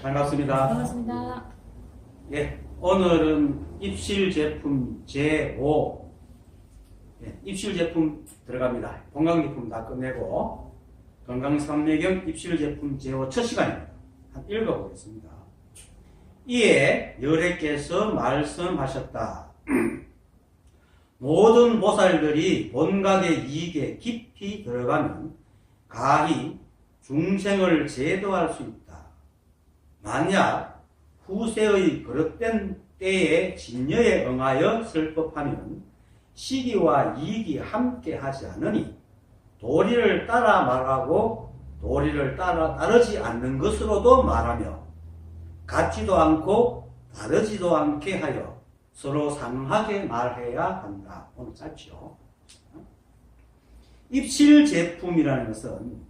반갑습니다. 반갑습니다. 예, 오늘은 입실 제품 제5. 예, 입실 제품 들어갑니다. 건강식품 다 끝내고 건강삼매경 입실 제품 제5 첫 시간입니다. 한 읽어보겠습니다. 이에 여래께서 말씀하셨다. 모든 보살들이 본각의 이익에 깊이 들어가면 가히 중생을 제도할 수 있다. 만약 후세의 그릇된 때에 진여에 응하여 쓸 법하면 시기와 이익이 함께 하지 않으니 도리를 따라 말하고 도리를 따르지 않는 것으로도 말하며 같지도 않고 다르지도 않게 하여 서로 상하게 말해야 한다. 오늘 짧죠. 입실 제품이라는 것은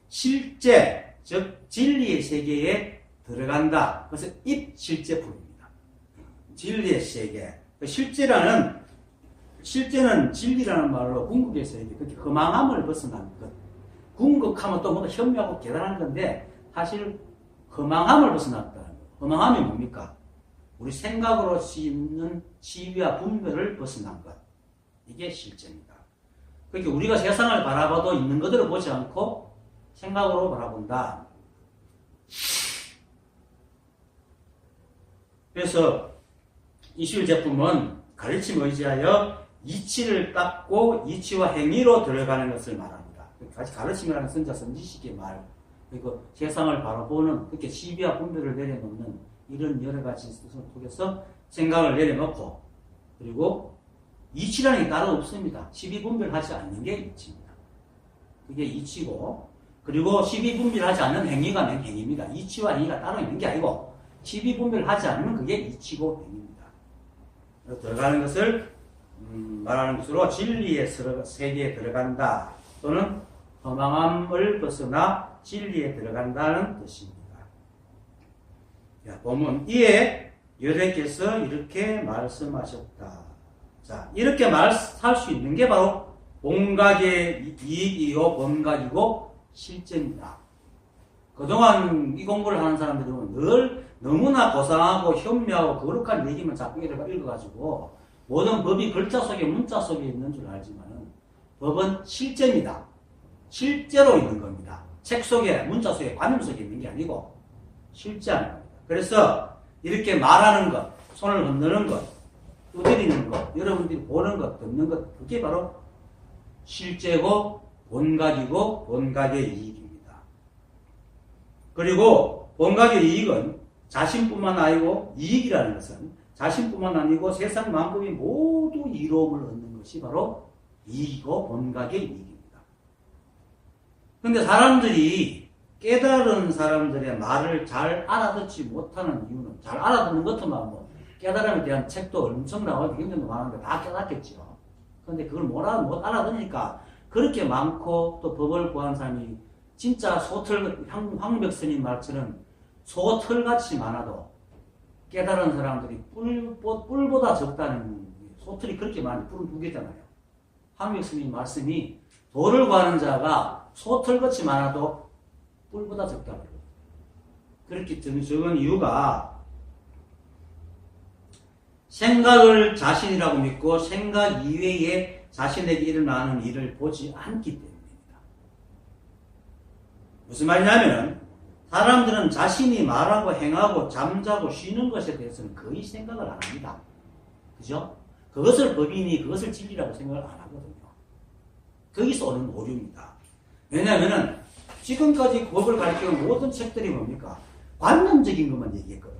실제, 즉 진리의 세계에 들어간다. 그래서 입실제품입니다. 진리의 세계. 실제는 진리라는 말로 궁극에서 그렇게 허망함을 벗어난 것. 궁극하면 또 뭐다 현명하고 계단한 건데 사실 허망함을 벗어났다는 것. 허망함이 뭡니까? 우리 생각으로 씹는 시비와 분별을 벗어난 것. 이게 실제입니다. 그러니까 우리가 세상을 바라봐도 있는 것들을 보지 않고 생각으로 바라본다. 그래서 이실 제품은 가르침에 의지하여 이치를 닦고 이치와 행위로 들어가는 것을 말합니다. 가르침이라는 선지식의 말, 그리고 세상을 바라보는 그렇게 시비와 분별을 내려놓는 이런 여러 가지 속에서 생각을 내려놓고, 그리고 이치라는 게 따로 없습니다. 시비 분별하지 않는 게 이치입니다. 그게 이치고, 그리고 시비 분별하지 않는 행위가 행위입니다. 이치와 행위가 따로 있는 게 아니고 시비 분별하지 않으면 그게 이치고 행위입니다. 들어가는 것을 말하는 것으로 진리의 세계에 들어간다 또는 허망함을 벗어나 진리에 들어간다는 뜻입니다. 보면 이에 여래께서 이렇게 말씀하셨다. 자, 이렇게 할 수 있는 게 바로 본각의 이익이요 본각이고 실제입니다. 그동안 이 공부를 하는 사람들은 늘 너무나 고상하고 현미하고 거룩한 얘기만 자꾸 읽어가지고 모든 법이 글자 속에 문자 속에 있는 줄 알지만 법은 실제입니다. 실제로 있는 겁니다. 책 속에 문자 속에 관념 속에 있는 게 아니고 실제하는 겁니다. 그래서 이렇게 말하는 것, 손을 흔드는 것, 두드리는 것, 여러분들이 보는 것, 듣는 것, 그게 바로 실제고 본각이고 본각의 이익입니다. 그리고 본각의 이익은 자신뿐만 아니고 이익이라는 것은 자신뿐만 아니고 세상 만물이 모두 이로움을 얻는 것이 바로 이익이고 본각의 이익입니다. 그런데 사람들이 깨달은 사람들의 말을 잘 알아듣지 못하는 이유는 잘 알아듣는 것만 뭐 깨달음에 대한 책도 엄청 나오고 굉장히 많은데 다 깨닫겠죠. 그런데 그걸 못 알아듣으니까 그렇게 많고 또 법을 구한 사람이 진짜 소털, 황백스님 말처럼 소털같이 많아도 깨달은 사람들이 뿔보다 적다는 소털이 그렇게 많이 뿔은 두 개잖아요. 황백스님 말씀이 도를 구하는 자가 소털같이 많아도 뿔보다 적다고 그래요. 그렇게 적은 이유가 생각을 자신이라고 믿고 생각 이외에 자신에게 일어나는 일을 보지 않기 때문입니다. 무슨 말이냐면 사람들은 자신이 말하고 행하고 잠자고 쉬는 것에 대해서는 거의 생각을 안 합니다. 그죠? 그것을 법이니 그것을 진리라고 생각을 안 하거든요. 거기서 오는 오류입니다. 왜냐하면 지금까지 법을 가르치는 모든 책들이 뭡니까? 관념적인 것만 얘기했거든.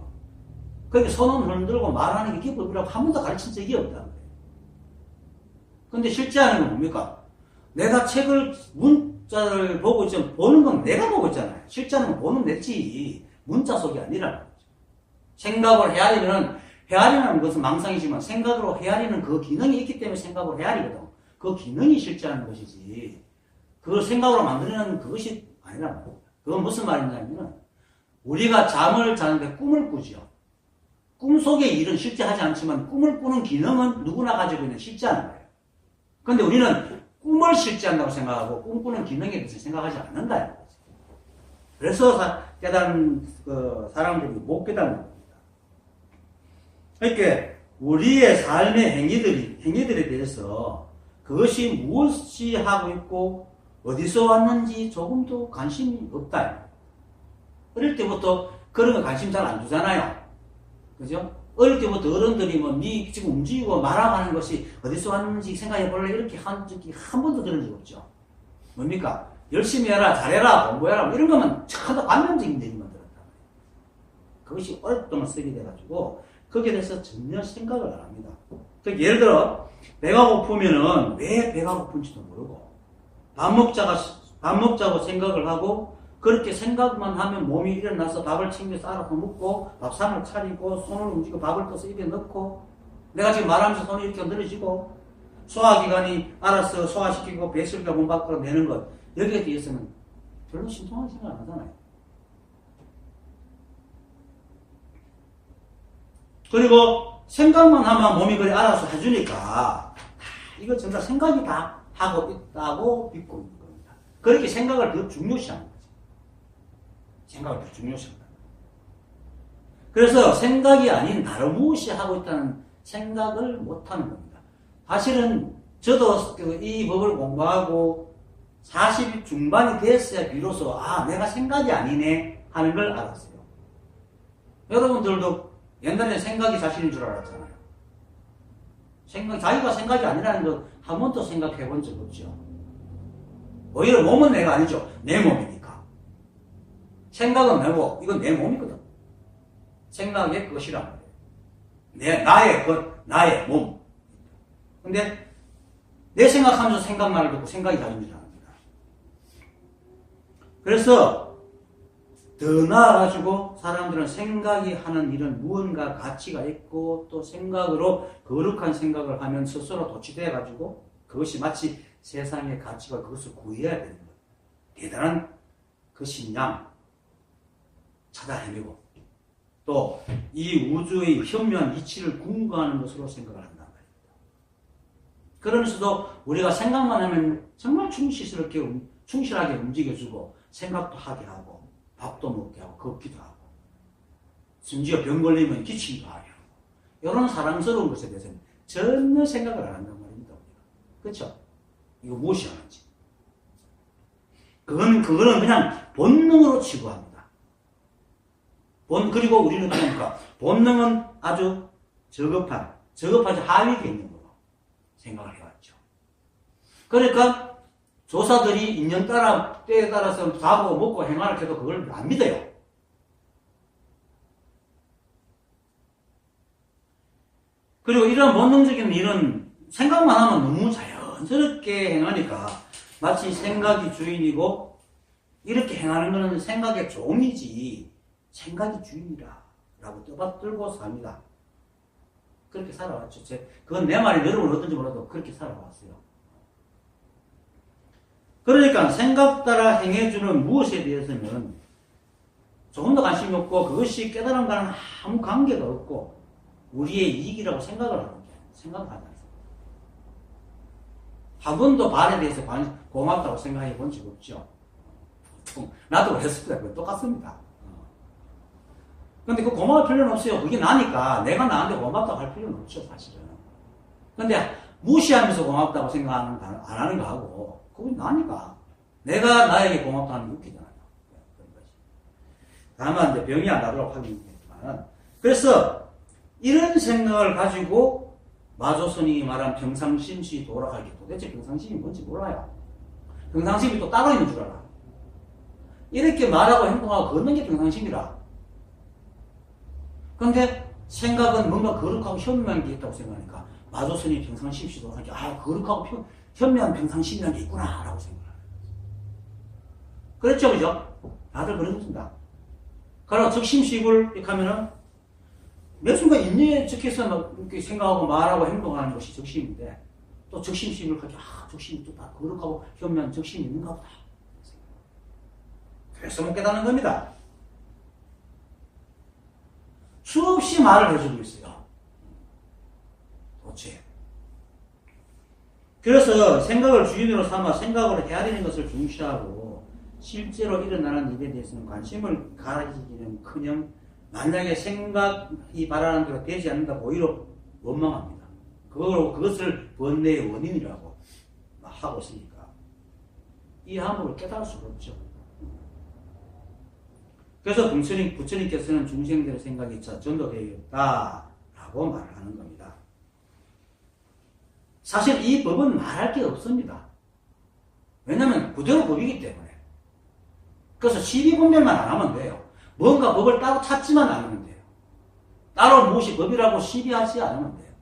그러니까 손은 흔들고 말하는 게 법이라고 한 번도 가르친 적이 없다는 거예요. 근데 실제 하는 건 뭡니까? 내가 책을, 문자를 보고 있지만 보는 건 내가 보고 있잖아요. 실제 하는 건 보는 내지 문자 속이 아니라는 거죠. 생각을 헤아리면, 헤아리는 것은 망상이지만 생각으로 헤아리는 그 기능이 있기 때문에 생각으로 헤아리거든. 그 기능이 실제 하는 것이지. 그걸 생각으로 만들어내는 그것이 아니란 말이에요. 그건 무슨 말이냐면 우리가 잠을 자는데 꿈을 꾸죠. 꿈속의 일은 실제 하지 않지만 꿈을 꾸는 기능은 누구나 가지고 있는 실제하는 거예요. 그런데 우리는 꿈을 실제한다고 생각하고 꿈꾸는 기능에 대해서 생각하지 않는다. 그래서 깨달은 사람들이 못 깨닫는 겁니다. 그러니까 우리의 삶의 행위들에 대해서 그것이 무엇이 하고 있고 어디서 왔는지 조금도 관심이 없다. 어릴 때부터 그런 거 관심 잘 안 두잖아요. 그죠? 어릴 때부터 어른들이 네 지금 움직이고 말하는 것이 어디서 왔는지 생각해 볼래? 이렇게 한 적이 한 번도 들은 적 없죠. 뭡니까? 열심히 해라, 잘해라, 공부해라, 이런 것만 전부 관념적인 얘기만 들었다. 그것이 오랫동안 썩이 돼가지고 거기에 대해서 전혀 생각을 안 합니다. 예를 들어 배가 고프면은 왜 배가 고픈지도 모르고 밥 먹자고 생각을 하고 그렇게 생각만 하면 몸이 일어나서 밥을 챙겨서 알아서 먹고 밥상을 차리고 손을 움직이고 밥을 떠서 입에 넣고 내가 지금 말하면서 손이 이렇게 늘어지고 소화기관이 알아서 소화시키고 배설기가 몸 밖으로 내는 것 여기에 대해서는 별로 신통한 생각 안 하잖아요. 그리고 생각만 하면 몸이 그래 알아서 해주니까 이거 전부 다 생각이 다 하고 있다고 믿고 있는 겁니다. 그렇게 생각을 더 중요시하는 거죠. 생각을 더 중요시한다. 그래서 생각이 아닌 다른 무엇이 하고 있다는 생각을 못하는 겁니다. 사실은 저도 이 법을 공부하고 40 중반이 됐어야 비로소 내가 생각이 아니네 하는 걸 알았어요. 여러분들도 옛날에 생각이 자신인 줄 알았잖아요. 자기가 생각이 아니라는 거 한 번도 생각해 본 적 없죠. 오히려 몸은 내가 아니죠. 내 몸이니까. 생각은 내고 이건 내 몸이거든. 생각의 것이란 말이에요. 나의 몸. 근데 내 생각하면서 생각만을 듣고 생각이 자신인 줄 압니다. 그래서 더 나아가지고 사람들은 생각이 하는 일은 무언가 가치가 있고 또 생각으로 거룩한 생각을 하면 스스로 도취돼가지고 그것이 마치 세상의 가치가 그것을 구해야 되는 것. 대단한 그 신념 찾아 헤매고 또 이 우주의 현묘한 이치를 궁구하는 것으로 생각을 한단 말입니다. 그러면서도 우리가 생각만 하면 정말 충실하게 움직여주고 생각도 하게 하고 밥도 먹게 하고 걷기도 하고 심지어 병 걸리면 기침도 하게 하고 이런 사랑스러운 것에 대해서는 전혀 생각을 안 한단 말입니다. 그렇죠? 이거 무엇이 하는지 그거는 그냥 본능으로 치부합니다. 그리고 우리는 그러니까 본능은 아주 저급하지 하위 개념으로 생각을 해왔죠. 그러니까 조사들이 인연 때에 따라서 자고 먹고 행하는 해도 그걸 안 믿어요. 그리고 이런 본능적인 일은 생각만 하면 너무 자연스럽게 행하니까 마치 생각이 주인이고 이렇게 행하는 것은 생각의 종이지 생각이 주인이라고 떠받들고 삽니다. 그렇게 살아왔죠. 그건 내 말이 여러분 어떤지 몰라도 그렇게 살아왔어요. 그러니까 생각 따라 행해주는 무엇에 대해서는 조금 더 관심이 없고 그것이 깨달음과는 아무 관계가 없고 우리의 이익이라고 생각을 하는 게 생각을 하지 않습니다. 한 번도 발에 대해서 고맙다고 생각해 본 적 없죠. 나도 그랬습니다. 똑같습니다. 근데 그 고마울 필요는 없어요. 그게 나니까 내가 나한테 고맙다고 할 필요는 없죠, 사실은. 근데 무시하면서 고맙다고 생각하는 거, 안 하는 거 하고 그건 나니까. 내가 나에게 고맙다는 게 웃기잖아요. 그런 거지. 다만 이제 병이 안 나도록 하겠지만. 그래서 이런 생각을 가지고 마조선이 말한 평상심시 돌아가기. 도대체 평상심이 뭔지 몰라요. 평상심이 또 따로 있는 줄 알아. 이렇게 말하고 행동하고 걷는 게 평상심이라. 근데 생각은 뭔가 거룩하고 현명한 게 있다고 생각하니까 마조선이 평상심시 돌아가기. 거룩하고 현명한 평상심이라는 게 있구나 라고 생각해요. 그렇죠, 그죠? 다들 그렇습니다. 그러나 적심식을 이렇게 하면은 몇 순간 인내에 적혀서 막 이렇게 생각하고 말하고 행동하는 것이 적심인데 또 적심식을 하게 적심이 또 다 거룩하고 현명한 적심이 있는가 보다. 그래서 못 깨닫는 겁니다. 수없이 말을 해주고 있어요. 도대체. 그래서 생각을 주인으로 삼아 생각으로 해야 되는 것을 중시하고 실제로 일어나는 일에 대해서는 관심을 가지기는커녕 만약에 생각이 바라는 대로 되지 않는다고 오히려 원망합니다. 그것을 번뇌의 원인이라고 하고 있으니까 이 함부를 깨달을 수가 없죠. 그래서 부처님께서는 중생들의 생각이 전도되어 있다라고 말을 하는 겁니다. 사실 이 법은 말할 게 없습니다. 왜냐하면 그대로 법이기 때문에. 그래서 시비분별만 안 하면 돼요. 뭔가 법을 따로 찾지만 않으면 돼요. 따로 무엇이 법이라고 시비하지 않으면 돼요.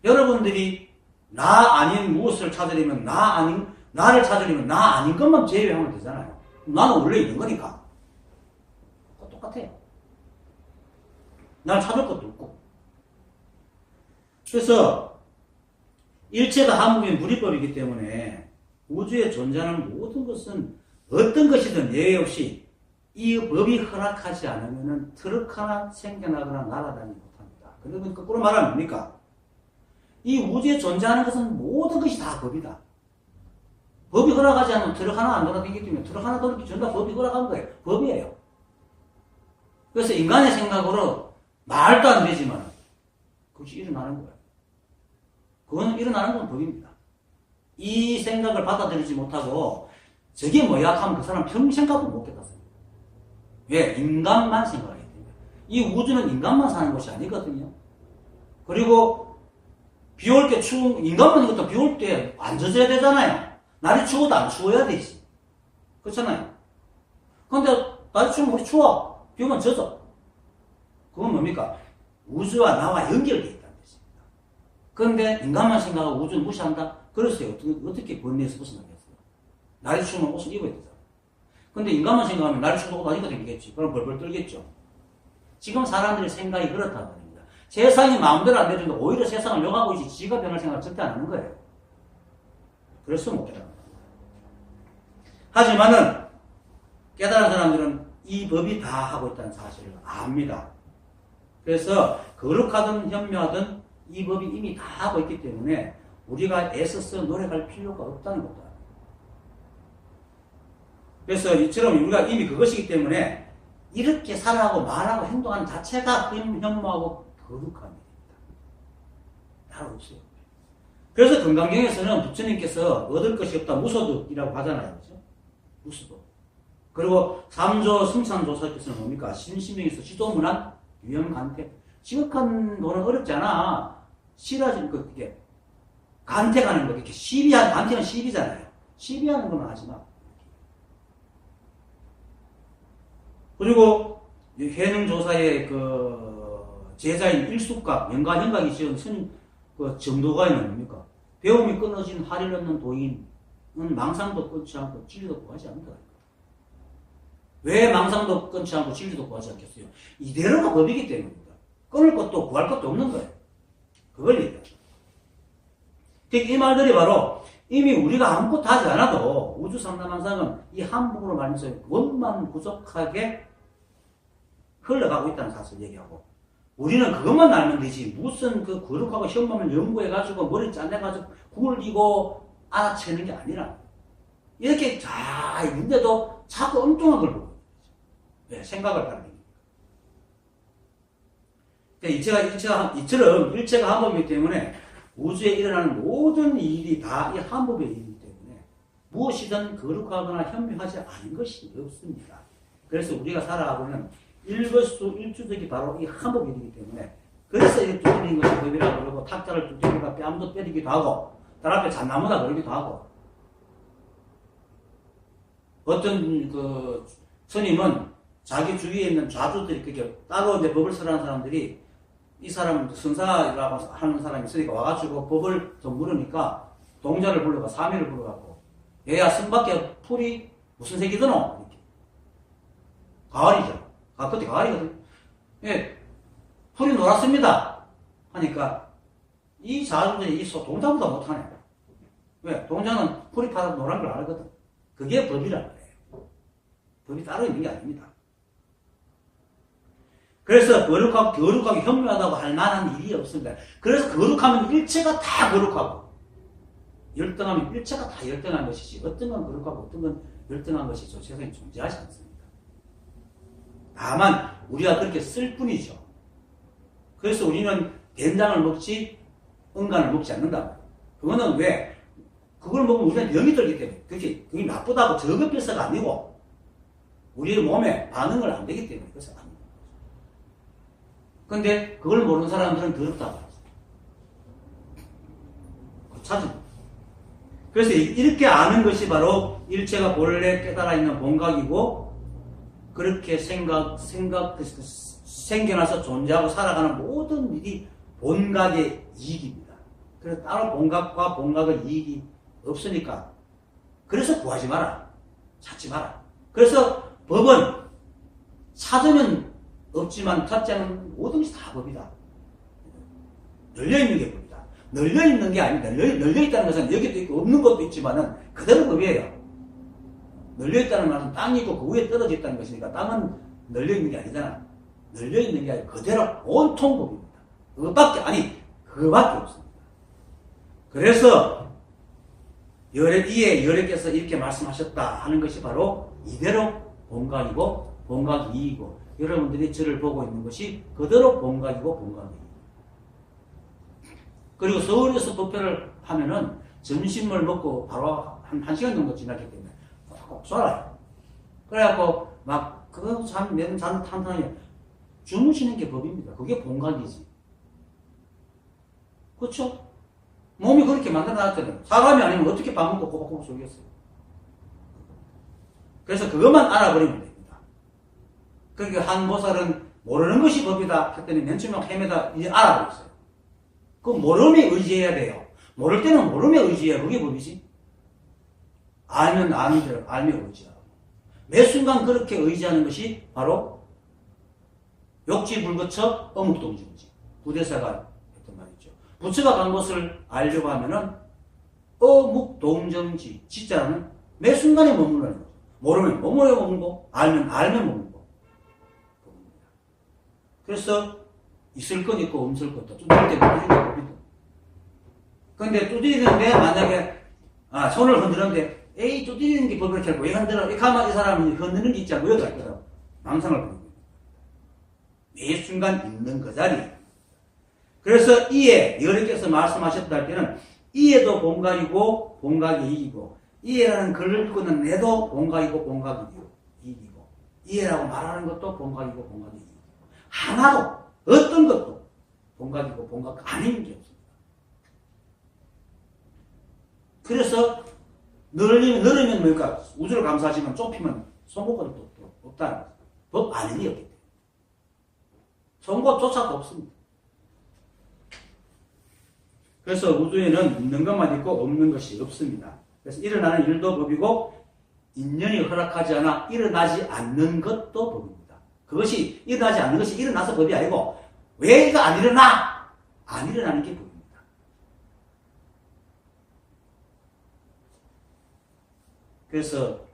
여러분들이 나 아닌 무엇을 찾으려면 나를 찾으려면 나 아닌 것만 제외하면 되잖아요. 나는 원래 있는 거니까. 똑같아요. 날 찾을 것도 없고. 그래서 일체가 한무인 무리법이기 때문에 우주에 존재하는 모든 것은 어떤 것이든 예외 없이 이 법이 허락하지 않으면 트럭 하나 생겨나거나 날아다니지 못합니다. 그러면 거꾸로 말하면 뭡니까? 이 우주에 존재하는 것은 모든 것이 다 법이다. 법이 허락하지 않으면 트럭 하나 안 돌아다니기 때문에 트럭 하나 돌기 전부 다 법이 허락한 거예요. 법이에요. 그래서 인간의 생각으로 말도 안 되지만 그것이 일어나는 거예요. 그건 일어나는 건 법입니다. 이 생각을 받아들이지 못하고 저게 뭐야 하면 그 사람 평생 가도 못 깨닫습니다. 왜? 인간만 생각하기 때문에. 이 우주는 인간만 사는 곳이 아니거든요. 그리고 비 올 때 추운 인간만 이것도 비 올 때 안 젖어야 되잖아요. 날이 추워도 안 추워야 되지. 그렇잖아요. 근데 날이 추우면 우리 추워. 비 오면 젖어. 그건 뭡니까? 우주와 나와 연결되어 있다는 뜻입니다. 그런데 인간만 생각하고 우주를 무시한다? 그랬어요. 어떻게 번뇌에서 벗어나겠어요? 날이 추우면 옷을 입어야 되잖아요. 근데 인간만 생각하면 날이 추워도 옷 안 입어도 되겠지. 그럼 벌벌 떨겠죠. 지금 사람들의 생각이 그렇다는 말입니다. 세상이 마음대로 안 되는데 오히려 세상을 욕하고 있지 지가 변할 생각을 절대 안 하는 거예요. 그래서 못 깨달은 겁니다. 하지만은 깨달은 사람들은 이 법이 다 하고 있다는 사실을 압니다. 그래서 거룩하든 현묘하든 이 법이 이미 다 하고 있기 때문에 우리가 애써서 노력할 필요가 없다는 겁니다. 그래서 이처럼 우리가 이미 그것이기 때문에 이렇게 살아가고 말하고 행동하는 자체가 현무하고 거룩한 일입니다. 따로 없어요. 그래서 금강경에서는 부처님께서 얻을 것이 없다 무소득이라고 하잖아요. 그렇죠? 무소득. 그리고 삼조 승산조사께서는 뭡니까? 신심명에서 시도문안 유형간택. 지극한 돈은 어렵지 않아. 싫어지는 거 그게 간택하는 거 이렇게 시비한 간택은 시비잖아요. 시비하는 것만 하지 마. 그리고 해능조사의 그 제자인 일숙각, 영가현각이 지은 스님 그 정도가에는 뭡니까? 배움이 끊어진 할일 없는 도인은 망상도 끊지 않고 진리도 구하지 않는다. 왜 망상도 끊지 않고 진리도 구하지 않겠어요? 이대로가 법이기 때문입니다. 끊을 것도 구할 것도 없는 거예요. 그걸 얘기하죠. 이 말들이 바로 이미 우리가 아무것도 하지 않아도 우주상담항상은 이 한복으로 말하면서 원만 부족하게 흘러가고 있다는 사실을 얘기하고 우리는 그것만 알면 되지 무슨 그 거룩하고 현범을 연구해가지고 머리 짜내가지고 굴리고 알아채는 게 아니라 이렇게 잘 있는데도 자꾸 엉뚱한 걸 보고 있는 거죠. 네, 생각을 하는 거니까. 이처럼 일체가 한법이기 때문에 우주에 일어나는 모든 일이 다 이 한법의 일이기 때문에 무엇이든 거룩하거나 현명하지 않은 것이 없습니다. 그래서 우리가 살아가고 있는 일거수 일주덕이 바로 이 한법의 일이기 때문에 그래서 이 두드리는 것을 법이라고 그러고 탁자를 두드리니까 뺨도 때리기도 하고 딸 앞에 잣나무다 그러기도 하고 어떤 그 스님은 자기 주위에 있는 좌주들이 그게 따로 이제 법을 쓰라는 사람들이 이 사람 선사라고 하는 사람이 있으니까 와가지고 법을 좀 물으니까 동자를 불러가 사미를 불러갖고 얘야 선밖에 풀이 무슨 색이더노? 이렇게 가을이죠. 그때 가을이거든. 예, 풀이 노랗습니다. 하니까 이 자주들이 이 동자보다 못하네. 왜? 동자는 풀이 파랗고 노란 걸 알거든. 그게 법이란 말이에요. 법이 따로 있는 게 아닙니다. 그래서 거룩하게 현묘하다고 할 만한 일이 없습니다. 그래서 거룩하면 일체가 다 거룩하고 열등하면 일체가 다 열등한 것이지 어떤 건 그렇고 하고 어떤 건 열등한 것이 저 세상에 존재하지 않습니다. 다만 우리가 그렇게 쓸 뿐이죠. 그래서 우리는 된장을 먹지 응간을 먹지 않는다. 그거는 왜? 그걸 먹으면 우리는 병이 들기 때문에 그게 나쁘다고 저급해서가 아니고 우리 몸에 반응을 안 되기 때문에 그래서 안 됩니다. 근데 그걸 모르는 사람들은 더럽다고 하죠. 찾습니다. 그래서 이렇게 아는 것이 바로 일체가 본래 깨달아 있는 본각이고 그렇게 생겨나서 존재하고 살아가는 모든 일이 본각의 이익입니다. 그래서 따로 본각과 본각의 이익이 없으니까 그래서 구하지 마라. 찾지 마라. 그래서 법은 찾으면 없지만 찾지 않은 모든 것이 다 법이다. 널려있는 게 법이다. 널려있는 게 아닙니다. 널려있다는 것은 여기도 있고 없는 것도 있지만은 그대로 법이에요. 널려있다는 말은 땅이 있고 그 위에 떨어져 있다는 것이니까 땅은 널려있는 게 아니잖아. 널려있는 게 아니라 그대로 온통 법입니다. 그거밖에 없습니다. 그래서 이에 열애께서 이렇게 말씀하셨다 하는 것이 바로 이대로 본각이고 본각이 이이고 여러분들이 저를 보고 있는 것이 그대로 본각이고 본각이에요. 그리고 서울에서 법회를 하면은 점심을 먹고 바로 한 1시간 정도 지났기 때문에 꼭 쏴라요. 그래갖고 막 그거 참 내는 잔 탄탄하게 주무시는 게 법입니다. 그게 본각이지. 그렇죠? 몸이 그렇게 만들어놨잖아요. 사람이 아니면 어떻게 밥 먹고 꼬박꼬박 졸겠어요. 그래서 그것만 알아버리면 됩니다. 그러니까 한 보살은 모르는 것이 법이다 했더니 맨 처음에 헤매다 이제 알아버렸어요. 그 모름에 의지해야 돼요. 모를 때는 모름에 의지해야 그게 법이지. 알면 아는 대로 알면 의지하고. 매 순간 그렇게 의지하는 것이 바로 욕지불거처 어묵동정지. 부대사가 했던 말이죠. 부처가 간 것을 알려고 하면은 어묵동정지. 지자는 매 순간에 머무르는 거죠. 모르면 머물고 알면 머물고. 그래서 있을 것 있고 없을 것도 두드릴 때 두드리는 법이다. 근데 두드리는데 만약에 손을 흔드는데 에이 두드리는 게 법이렇게 하고 왜 흔들어? 가만 이 사람이 흔드는 게 있지 않고 여기 있거든. 망상을 부립니다. 매 순간 있는 그 자리. 그래서 이에 여러께서 말씀하셨다 할 때는 이에도 본각이고 본각이 이기고 이에라는 글을 읽고는 내도 본각이고 본각이 이기고 이에라고 말하는 것도 본각이고 본각이 이기고 하나도 어떤 것도 본각이고 본각 아닌 게 없습니다. 그래서 늘으면 뭘까? 우주를 감사하지만 좁히면 송곳거릴 것도 없다는 거죠. 법 아닌이었기 때문에. 송곳조차도 없습니다. 그래서 우주에는 있는 것만 있고 없는 것이 없습니다. 그래서 일어나는 일도 법이고 인연이 허락하지 않아 일어나지 않는 것도 법입니다. 그것이 일어나지 않는 것이 일어나서 법이 아니고 왜 이거 안 일어나? 안 일어나는 게 법입니다. 그래서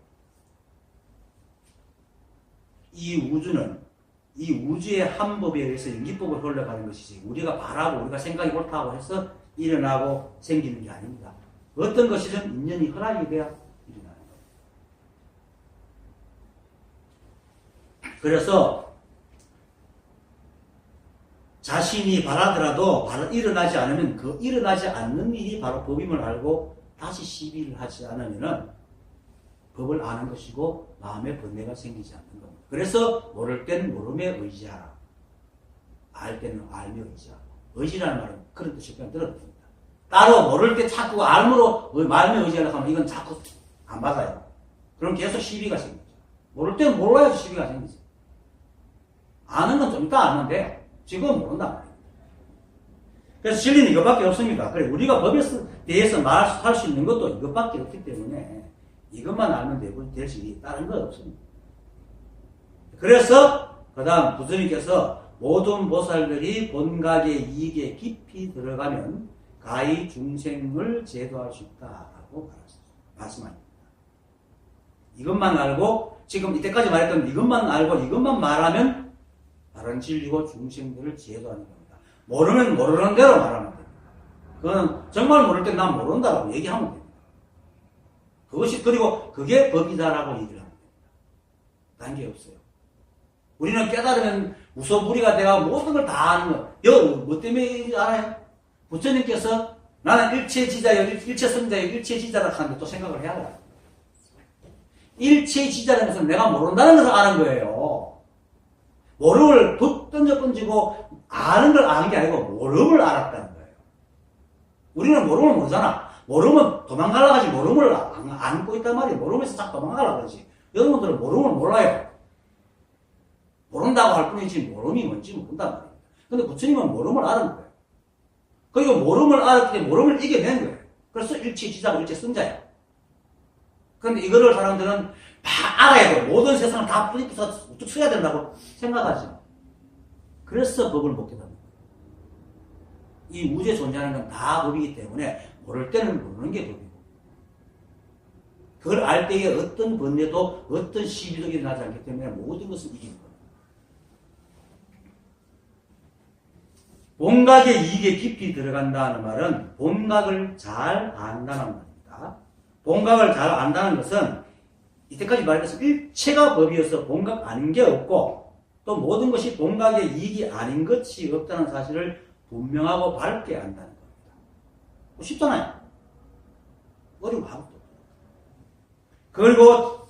이 우주의 한 법에 의해서 인기법을 흘러가는 것이지 우리가 바라고 우리가 생각이 옳다고 해서 일어나고 생기는 게 아닙니다. 어떤 것이든 인연이 허락이 돼야 일어나는 겁니다. 그래서 자신이 바라더라도 바로 일어나지 않으면 그 일어나지 않는 일이 바로 법임을 알고 다시 시비를 하지 않으면 법을 아는 것이고 마음의 번뇌가 생기지 않는 겁니다. 그래서 모를 때는 모름에 의지하라. 알 때는 알며 의지하라. 의지라는 말은 그런 뜻이 그냥 들어도 됩니다. 따로 모를 때 자꾸 알므로 말며 의지하려고 하면 이건 자꾸 안 맞아요. 그럼 계속 시비가 생기죠. 모를 때는 몰라야지 시비가 생기죠. 아는 건 좀 이따 알면 돼요. 지금은 모른단 말이에요. 그래서 진리는 이것밖에 없습니다. 그래 우리가 법에 대해서 말할 수 있는 것도 이것밖에 없기 때문에 이것만 알면 되지 다른 건 없습니다. 그래서 그 다음 부처님께서 모든 보살들이 본각의 이익에 깊이 들어가면 가히 중생을 제도할 수 있다라고 말씀합니다. 이것만 알고 지금 이때까지 말했던 이것만 알고 이것만 말하면 바른 진리고 중생들을 제도하는 겁니다. 모르면 모르는 대로 말하면 됩니다. 그건 정말 모를 땐 난 모른다라고 얘기하면 됩니다. 그리고 그게 법이다라고 얘기를 합니다. 단계 없어요. 우리는 깨달으면 우소부리가 돼가 모든 걸 다 아는 거. 뭐 때문에 알아요? 부처님께서 나는 일체지자요, 일체성자요, 일체지자라 하는데 또 생각을 해야 돼요. 일체지자라는 것은 내가 모른다는 것을 아는 거예요. 모름을 던지고 아는 걸 아는 게 아니고 모름을 알았다는 거예요. 우리는 모름을 모르잖아. 모름은 도망가려고 하지 모름을 안고 있단 말이에요. 모름에서 자꾸 도망가려고 그러지. 여러분들은 모름을 몰라요. 모른다고 할 뿐이지 모름이 뭔지 모른단 말이에요. 근데 부처님은 모름을 아는 거예요. 그리고 모름을 알았기 때문에 모름을 이겨낸 거예요. 그래서 일체지자고 일체성자예요. 그런데 이거를 사람들은 다 알아야 돼요. 모든 세상을 다 뿌리쳐서 우뚝 써야 된다고 생각하지. 그래서 법을 못 깨닫는 거예요. 이 우주에 존재하는 건 다 법이기 때문에 모를 때는 모르는 게 법이고 그걸 알 때에 어떤 번뇌도 어떤 시비도 일어나지 않기 때문에 모든 것을 이기는 거예요. 본각의 이익에 깊이 들어간다는 말은 본각을 잘 안다는 말입니다. 본각을 잘 안다는 것은 이때까지 말했듯이 일체가 법이어서 본각 아닌 게 없고 또 모든 것이 본각의 이익이 아닌 것이 없다는 사실을 분명하고 밝게 안다는 겁니다. 쉽잖아요. 어려운 거 아무것도 없어요. 그리고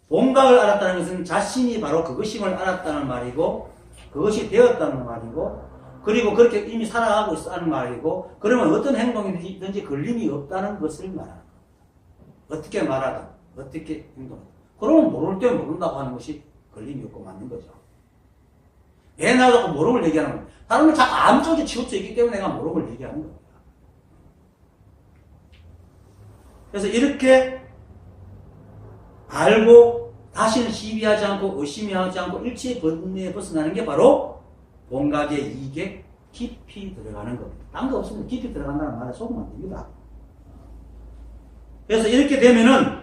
본각을 알았다는 것은 자신이 바로 그것임을 알았다는 말이고 그것이 되었다는 말이고 그리고 그렇게 이미 살아가고 있다는 말이고 그러면 어떤 행동이든지 걸림이 없다는 것을 말하는 겁니다. 어떻게 말하든 어떻게 행동하든 그러면 모를 때 모른다고 하는 것이 걸림이 없고 맞는 거죠. 왜 나도 모름을 얘기하는 거예요? 다른 걸 자꾸 아무 쪽에 치우쳐 있기 때문에 내가 모름을 얘기하는 겁니다. 그래서 이렇게 알고 다시는 시비하지 않고 의심하지 않고 일체의 번뇌에 벗어나는 게 바로 본각의 이익에 깊이 들어가는 겁니다. 딴 거 없으면 깊이 들어간다는 말에 속으면 안 됩니다. 그래서 이렇게 되면은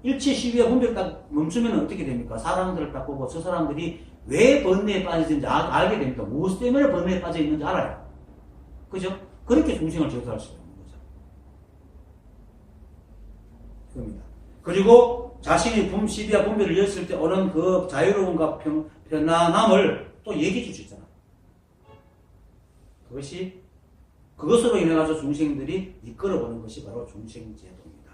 일체 시비와 분별 딱 멈추면 어떻게 됩니까? 사람들을 딱 보고 저 사람들이 왜 번뇌에 빠져있는지 알게 됩니다. 무엇 때문에 번뇌에 빠져 있는지 알아요. 그죠? 그렇게 중생을 제도할 수가 있는 거죠. 그겁니다. 그리고 자신이 시비와 분별을 이었을 때 오는 그 자유로움과 편안함을 또 얘기해 줄 수 있잖아. 그것으로 인해서 중생들이 이끌어보는 것이 바로 중생제도입니다.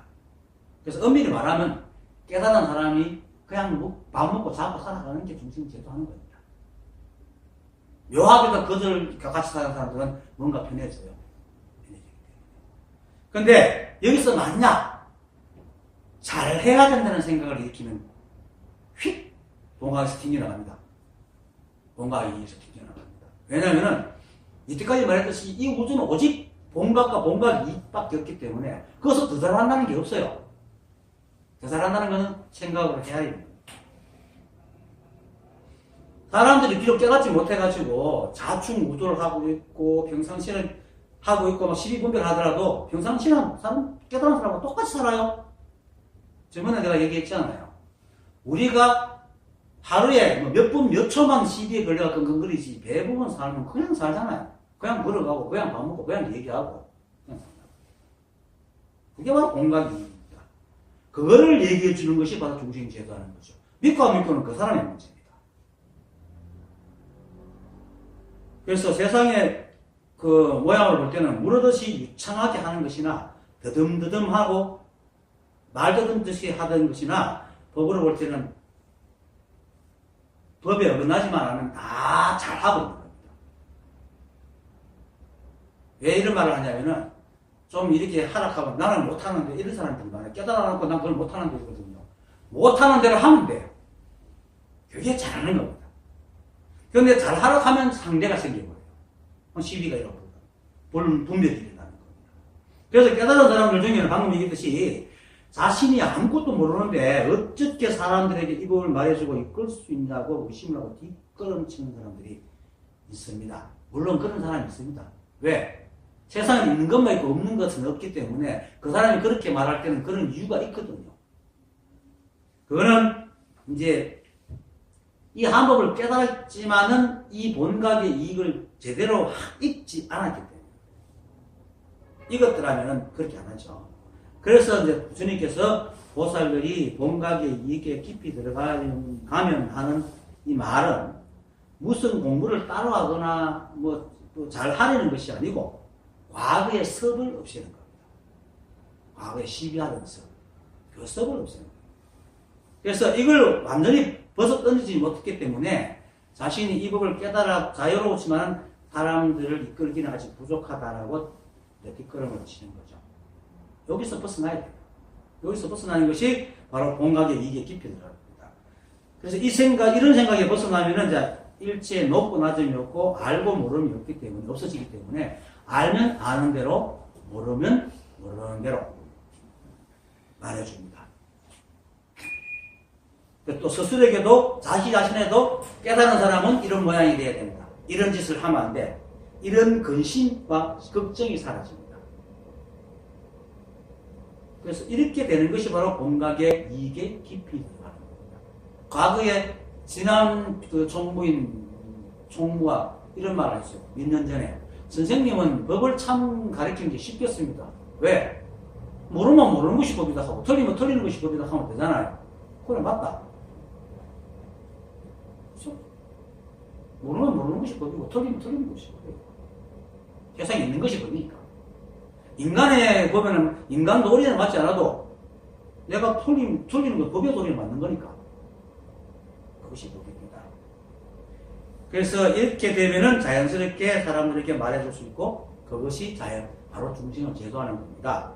그래서 엄밀히 말하면 깨달은 사람이 그냥 밥 먹고 자고 살아가는 게 중생제도 하는 겁니다. 묘하게 그들 같이 사는 사람들은 뭔가 편해져요. 근데 여기서 만약 잘해야 된다는 생각을 일으키면 휙 본각에서 튕겨나갑니다. 본각에서 튕겨나갑니다. 왜냐하면 이때까지 말했듯이 이 우주는 오직 본각과 본각 이익밖에 없기 때문에 그것을 더 잘한다는 게 없어요. 더 잘한다는 것은 생각을 해야 됩니다. 사람들이 비록 깨닫지 못해가지고 자충우돌을 하고 있고 평상시는 하고 있고 막 시비분별 하더라도 평상시는 사람 깨달은 사람하고 똑같이 살아요. 저번에 내가 얘기했잖아요. 우리가 하루에 몇 분 몇 초만 시비에 걸려가 끙끙거리지 대부분 삶은 그냥 살잖아요. 그냥 걸어가고 그냥 밥 먹고 그냥 얘기하고 그냥 살아요. 그게 바로 공각이입니다. 그거를 얘기해 주는 것이 바로 중생제도라는 거죠. 믿고 안 믿고는 그 사람의 문제입니다. 그래서 세상의 그 모양을 볼 때는 무르듯이 유창하게 하는 것이나 더듬더듬하고 말더듬듯이 하던 것이나 법으로 볼 때는 법에 어긋나지만 않으면 다 잘하고 있는 겁니다. 왜 이런 말을 하냐면은 좀 이렇게 하락하고 나는 못하는데 이런 사람들이 많아요. 깨달아놓고 난 그걸 못하는 데거든요. 못하는 대로 하면 돼요. 그게 잘하는 겁니다. 그런데 잘하려고 하면 상대가 생겨버려요. 시비가 일어나고 분별이 일어나는 겁니다. 그래서 깨달은 사람들 중에는 방금 얘기했듯이 자신이 아무것도 모르는데 어떻게 사람들에게 이 법을 말해주고 이끌 수 있냐고 의심을 하고 뒷걸음치는 사람들이 있습니다. 물론 그런 사람이 있습니다. 왜? 세상에 있는 것만 있고 없는 것은 없기 때문에 그 사람이 그렇게 말할 때는 그런 이유가 있거든요. 그거는 이제 이 한법을 깨달았지만은 이 본각의 이익을 제대로 잊지 않았기 때문에. 이것들 하면은 그렇게 안 하죠. 그래서 이제 부처님께서 보살들이 본각에 이게 깊이 들어가면 하는 이 말은 무슨 공부를 따로 하거나 뭐 또 잘 하려는 것이 아니고 과거의 섭을 없애는 겁니다. 과거에 시비하던 섭, 그 섭을 없애는 겁니다. 그래서 이걸 완전히 벗어 던지지 못했기 때문에 자신이 이 법을 깨달아 자유로웠지만 사람들을 이끌기는 아직 부족하다라고 뒷걸음을 치는 거죠. 여기서 벗어나야 돼요. 여기서 벗어나는 것이 바로 본각의 이익에 깊이 들어갑니다. 그래서 이런 생각에 벗어나면은 이제 일체의 높고 낮음이 없고 알고 모름이 없기 때문에 없어지기 때문에 알면 아는 대로 모르면 모르는 대로 말해줍니다. 또 스스로에게도 자기 자신에도 깨달은 사람은 이런 모양이 되어야 됩니다. 이런 짓을 하면 안 돼. 이런 근심과 걱정이 사라집니다. 그래서 이렇게 되는 것이 바로 본각의 이익에 깊이 들어가는 겁니다. 과거에 지난 그 총무가 이런 말을 했어요. 몇 년 전에. 선생님은 법을 참 가르치는 게 쉽겠습니다. 왜? 모르면 모르는 것이 법이다 하고 틀리면 틀리는 것이 법이다 하면 되잖아요. 그래 맞다. 그렇죠? 모르면 모르는 것이 법이고 틀리면 틀리는 것이 법이고 세상에 있는 것이 법이니까. 인간의 법에는 인간 도리에는 맞지 않아도 내가 틀리는 건 법의 도리에 맞는 거니까 그것이 법입니다. 그래서 이렇게 되면은 자연스럽게 사람들에게 말해줄 수 있고 그것이 바로 중심을 제도하는 겁니다.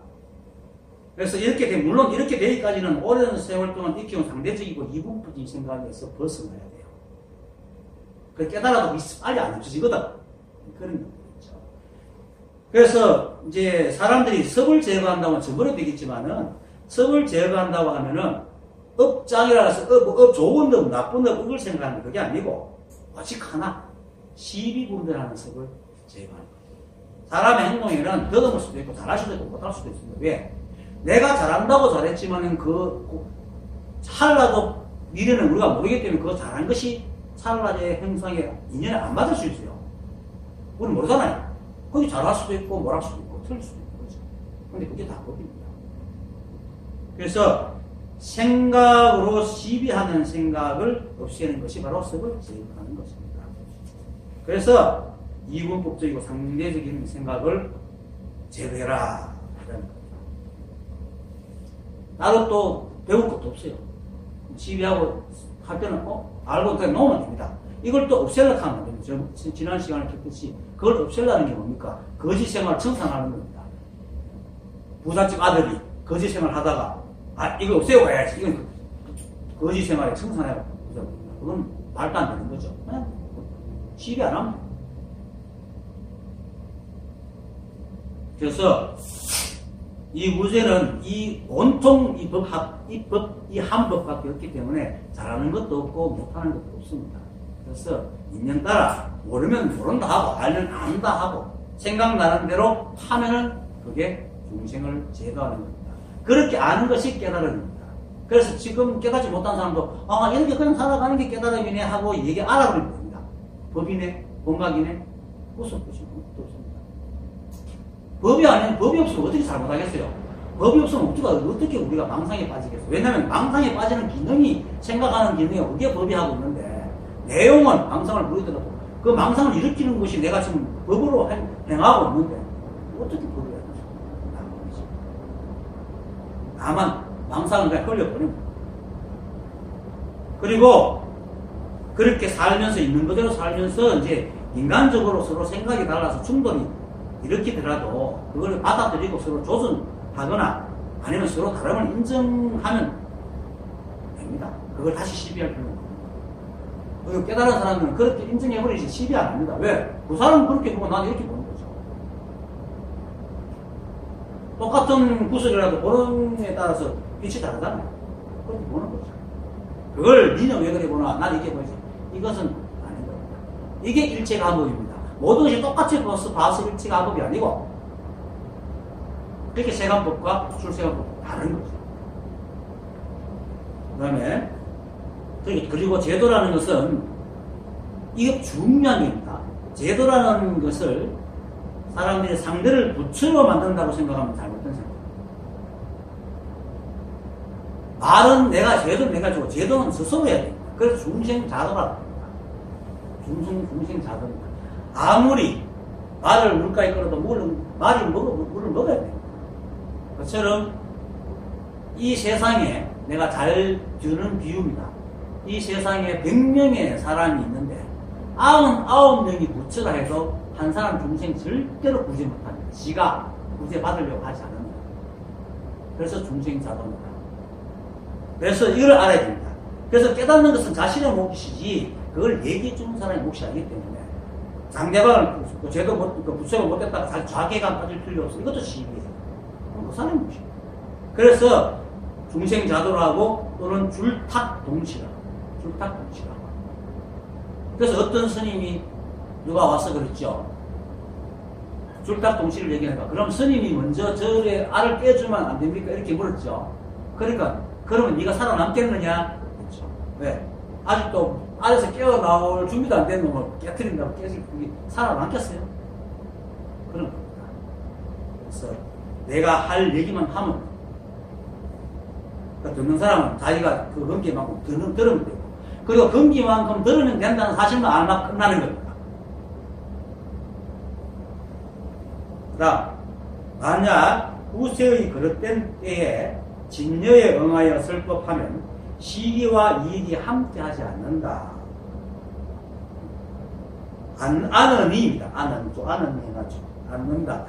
그래서 이렇게 되면 물론 이렇게 되기까지는 오랜 세월 동안 익혀온 상대적이고 이분법적인 생각에서 벗어나야 돼요. 그 깨달아도 빨리 안 없어지거든. 그런 경우죠. 그래서 이제 사람들이 섭을 제거한다고 저번에 되겠지만은 섭을 제거한다고 하면은 업장이라 해서 업 좋은 업 나쁜 업 그걸 생각하는 그게 아니고 오직 하나 시비분별하는 섭을 제거하는 거예요. 사람의 행동에는 더듬을 수도 있고 잘할 수도 있고 못할 수도 있습니다. 왜? 내가 잘한다고 잘했지만은 찰나도 미래는 우리가 모르기 때문에 그거 잘한 것이 찰나의 행상에 인연에 안 맞을 수 있어요. 우리는 모르잖아요. 거기 잘할 수도 있고 못할 수도 있고 틀릴 수도 있고 그렇죠. 근데 그게 다 법입니다. 그래서 생각으로 시비하는 생각을 없애는 것이 바로 섭을 제거하는 것입니다. 그래서 이분법적이고 상대적인 생각을 제거해라 하는 거죠. 따로 또 배울 것도 없어요. 시비하고 할 때는 알고 그냥 놓으면 됩니다. 이걸 또 없애려고 하면 안 됩니다. 지난 시간에 했듯이 그걸 없애려는 게 뭡니까? 거짓 생활 청산하는 겁니다. 부잣집 아들이 거짓 생활 하다가 이거 없애고 가야지. 이건 거짓 생활에 청산해야 그건 말도 안 되는 거죠. 그냥 시비 안 하면 돼요. 그래서 이 무죄는 온통 이 한 법밖에 없기 때문에 잘하는 것도 없고 못하는 것도 없습니다. 그래서 인연 따라 모르면 모른다 하고 알면 안다 하고 생각나는 대로 하면은 그게 중생을 제도하는 겁니다. 그렇게 아는 것이 깨달음입니다. 그래서 지금 깨닫지 못한 사람도 이렇게 그냥 살아가는 게 깨달음이네 하고 얘기 알아버리면 됩니다. 법이네, 본각이네, 무슨 뜻이고 없습니다. 법이 아니면 법이 없으면 어떻게 잘못하겠어요? 법이 없으면 어떻게 우리가 망상에 빠지겠어요? 왜냐하면 망상에 빠지는 기능이 생각하는 기능이 우리가 법이 하고 있는데 내용은 망상을 부리더라도 그 망상을 일으키는 것이 내가 지금 법으로 행하고 있는데 어떻게 법이 하겠어요? 다만 망상은 그냥 흘려버리는 거예요. 그리고 그렇게 살면서 있는 그대로 살면서 이제 인간적으로 서로 생각이 달라서 충돌이 일으키더라도 그걸 받아들이고 서로 조정하거나 아니면 서로 다름을 인정하면 됩니다. 그걸 다시 시비할 필요는 없습니다. 그리고 깨달은 사람들은 그렇게 인정해버리지 시비 안 합니다. 왜? 그 사람은 그렇게 보고 나는 이렇게 보는 거죠. 똑같은 구슬이라도 보는 에 따라서 빛이 다르잖아요. 그렇게 보는 거죠. 그걸 니는 왜 그래 보나? 난 이렇게 보이지. 이것은 아닌 겁니다. 이게 일체감법입니다. 모든 것이 똑같이 봐서 일체감법이 아니고 그렇게 세간법과 출세간법 다른 거죠. 그 다음에 그리고 제도라는 것은 이게 중요한 겁니다. 제도라는 것을 사람들이 상대를 부처로 만든다고 생각하면 잘못된 생각입니다. 말은 내가 죄도 내가 주고 죄도는 스스로 해야 됩니다. 그래서 중생자도라고 합니다. 중생자도입니다. 아무리 말을 물가에 끌어도 말이 물을 먹어야 됩니다. 그처럼 이 세상에 내가 잘 주는 비유입니다. 이 세상에 100명의 사람이 있는데 99명이 부처라 해도 한 사람 중생 절대로 구제 못합니다. 지가 구제 받으려고 하지 않습니다. 그래서 중생자도입니다. 그래서 이걸 알아야 됩니다. 그래서 깨닫는 것은 자신의 몫이지 그걸 얘기해 주는 사람의 몫이 아니기 때문에 상대방을 제도 부처가 못했다가 자기 자괴감 빠질 필요 없어. 이것도 시비예요. 그 사람의 몫입니다. 그래서 중생자도라고 또는 줄탁동치라고. 그래서 어떤 스님이 누가 와서 그랬죠. 줄탁동치를 얘기하니까 그럼 스님이 먼저 절에 알을 깨주면 안 됩니까? 이렇게 물었죠. 그러니까 그러면 네가 살아남겠느냐? 그렇죠. 왜? 아직도 알에서 깨어나올 준비도 안 된 놈을 깨트린다고 깨지 살아남겠어요? 그런 겁니다. 그래서 내가 할 얘기만 하면 그러니까 듣는 사람은 자기가 그 금기만큼 들으면 되고 그리고 금기만큼 들으면 된다는 사실만 알면 끝나는 겁니다. 그다음 만약 후세의 그릇된 때에 진여에 응하여 쓸 법하면 시기와 이익이 함께하지 않는다. 안은이입니다. 안은 해가지고 않는다.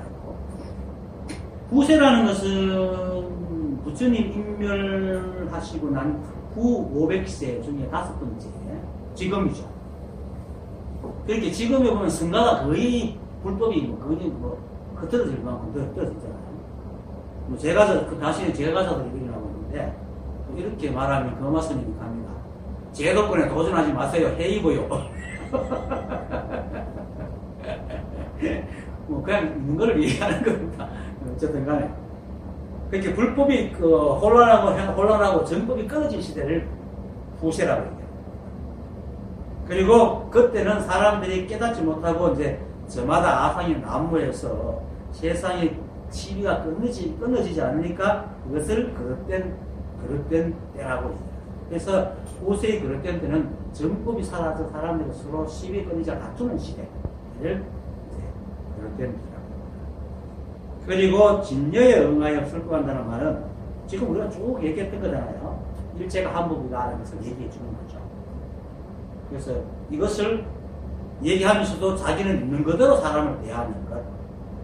후세라는 것은 부처님 인멸하시고 난 후 500세 중에 5번째 지금이죠. 그렇게 지금에 보면 성가가 거의 불법이 거의 흐트러질 만큼 떨어지잖아요. 제가 가서도 얘기를 하고 있는데 이렇게 말하면 거마 스님이 갑니다. 제도권에 도전하지 마세요. 해입어요. 그냥 있는 걸 얘기하는 겁니다. 어쨌든 간에. 그렇게 불법이 혼란하고 정법이 끊어진 시대를 후세라고 얘기합니다. 그리고 그때는 사람들이 깨닫지 못하고 이제 저마다 아상이 난무해서 세상의 시비가 끊어지지 않으니까 그것을 그릇된 때라고 얘기합니다. 그래서 후세의 그릇된 때는 정법이 사라져 사람들이 서로 시비 끊이자 다투는 시대를 이제 그릇된 때라고. 그리고 진여에 응하여 쓸고 간다는 말은 지금 우리가 쭉 얘기했던 거잖아요. 일제가 한법이다 하는 것을 얘기해 주는 거죠. 그래서 이것을 얘기하면서도 자기는 있는 그대로 사람을 대하는 것,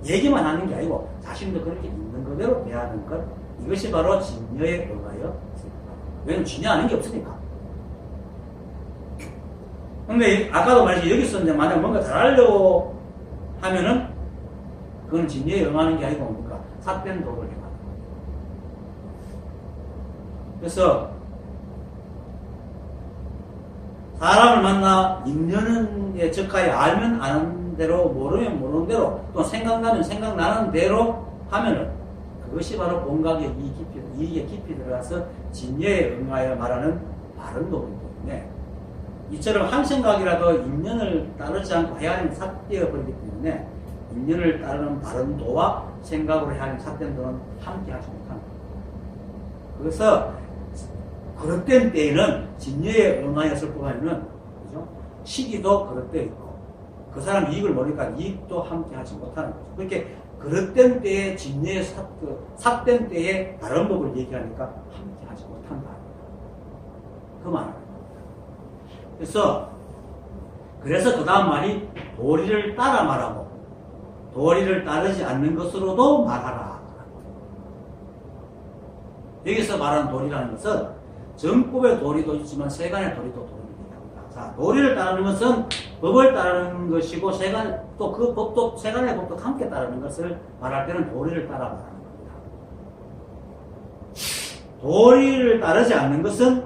얘기만 하는 게 아니고 자신도 그렇게 있는 그대로 대하는 것, 이것이 바로 진여에 응하여 쓸고 간다. 왜냐면 진여 아닌 게 없으니까. 근데 아까도 말했지 여기서 이제 만약 뭔가 잘하려고 하면은 그건 진여에 응하는 게 아니고 뭡니까? 삿된 도를 행하는 거예요. 그래서 사람을 만나 인연에 적하여 알면 아는 대로 모르면 모르는 대로 또 생각나면 생각나는 대로 하면은 그것이 바로 본각의 이익에 깊이 들어가서 진여에 응하여 말하는 바른 도이기 때문에 이처럼 한 생각이라도 인연을 따르지 않고 헤아리면 삿되어 버리기 때문에 인연을 따르는 바른 도와 생각으로 헤아리는 삿된 도는 함께 하지 못합니다. 그래서 그릇된 때에는 진여에 응하여 쓸고 하면은 그죠? 시기도 그릇되어 있고 그 사람 이익을 모르니까 이익도 함께 하지 못하는 거죠. 그렇게 그릇된 때에 진여에 삿된 때에 다른 법을 얘기하니까 함께 하지 못한다. 그 말입니다. 그래서 그 다음 말이 도리를 따라 말하고 도리를 따르지 않는 것으로도 말하라. 여기서 말하는 도리라는 것은 정법의 도리도 있지만 세간의 도리도 도리입니다. 자, 도리를 따르는 것은 법을 따르는 것이고 또 그 법도 세간의 법도 함께 따르는 것을 말할 때는 도리를 따라 말하는 겁니다. 도리를 따르지 않는 것은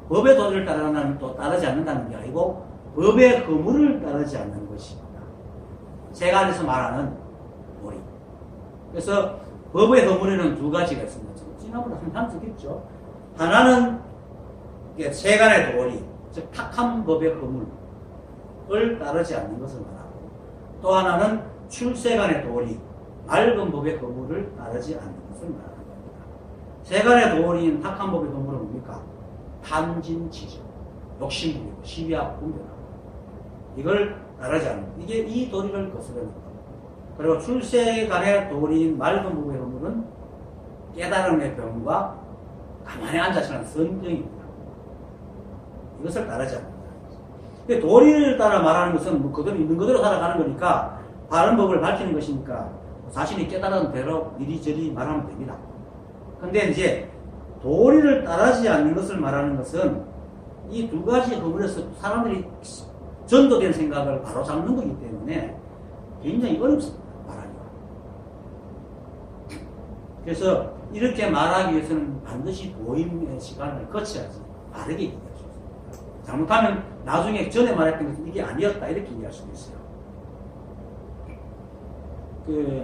법의 도리를 따르지 않는다는 게 아니고 법의 허물을 따르지 않는 것입니다. 세간에서 말하는 도리. 그래서 법의 허물에는 두 가지가 있습니다. 지난번에 한 적있죠. 하나는 세간의 도리, 즉 탁한 법의 허물을 따르지 않는 것을 말하고 또 하나는 출세간의 도리, 맑은 법의 거부를 따르지 않는 것을 말하는 겁니다. 세간의 도리인 탁한 법의 도물은 뭡니까? 탐진치죠. 욕심부리고 시비하고 분별하고 이걸 따르지 않는 것. 이게 이 도리를 거스르는 것. 그리고 출세간의 도리인 맑은 법의 허물은 깨달음의 병과 가만히 앉아서는 선정입니다. 이것을 따르지 않는다. 도리를 따라 말하는 것은 뭐 그대로 있는 그대로 살아가는 거니까 바른 법을 밝히는 것이니까 자신이 깨달은 대로 이리저리 말하면 됩니다. 근데 이제 도리를 따르지 않는 것을 말하는 것은 이 두 가지 허물에서 사람들이 전도된 생각을 바로 잡는 거기 때문에 굉장히 어렵습니다. 말하기가. 그래서 이렇게 말하기 위해서는 반드시 도임의 시간을 거쳐야지 바르게 얘기할 수 있습니다. 잘못하면 나중에 전에 말했던 것은 이게 아니었다 이렇게 얘기할 수도 있어요.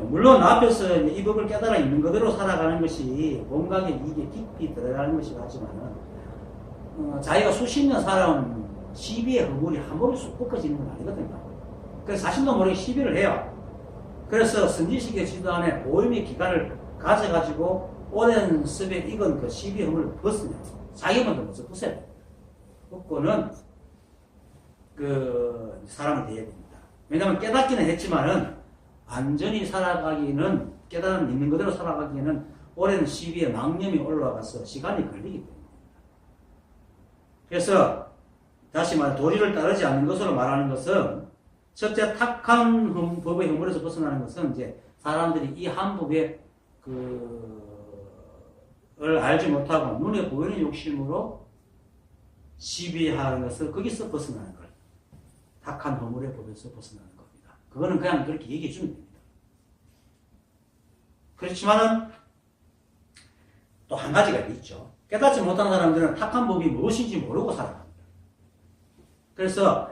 물론 앞에서 이 법을 깨달아 있는 그대로 살아가는 것이 뭔가에 이게 깊이 들어가는 것이라 하지만은 자기가 수십 년 살아온 시비의 허물이 한 번에 쑥 꺾어지는 건 아니거든요. 그래서 자신도 모르게 시비를 해요. 그래서 선지식의 지도 안에 보임의 기간을 가져가지고 오랜 습에 익은 그 시비의 허물을 벗으면 자기 먼저 벗어야 됩니다. 벗고는 그 사람이 되어야 됩니다. 왜냐하면 깨닫기는 했지만은 완전히 살아가기는 깨달음 있는 그대로 살아가기에는 오랜 시비에 망념이 올라가서 시간이 걸리기 때문입니다. 그래서 다시 말해 도리를 따르지 않는 것으로 말하는 것은 첫째 탁한 법의 허물에서 벗어나는 것은 이제 사람들이 이 한 법의 을 알지 못하고 눈에 보이는 욕심으로 시비하는 것을 거기서 벗어나는 걸 탁한 허물의 법에서 벗어나는 겁니다. 그거는 그냥 그렇게 얘기해 주면 됩니다. 그렇지만은 또 한 가지가 있죠. 깨닫지 못한 사람들은 탁한 법이 무엇인지 모르고 살아갑니다. 그래서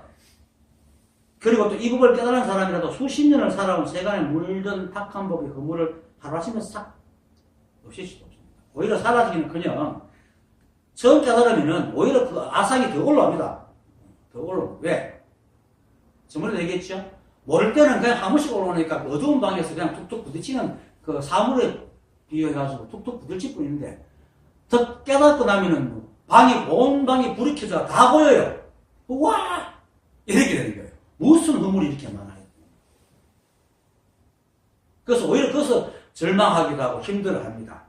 그리고 또 이 법을 깨달은 사람이라도 수십 년을 살아온 세간에 물든 탁한 법의 허물을 하루아침에 싹 없앨 수도 없습니다. 오히려 사라지기는커녕 처음 깨달으면은 오히려 그 아상이 더 올라옵니다. 더 올라옵니다. 왜? 저번에도 얘기했죠? 모를 때는 그냥 한 번씩 올라오니까 그 어두운 방에서 그냥 툭툭 부딪히는 그 사물에 비유해가지고 툭툭 부딪힐 뿐인데 더 깨닫고 나면은 온 방이 불이 켜져 다 보여요. 우와! 이렇게 되는 거예요. 무슨 허물이 이렇게 많아요. 그래서 오히려 그것을 절망하기도 하고 힘들어 합니다.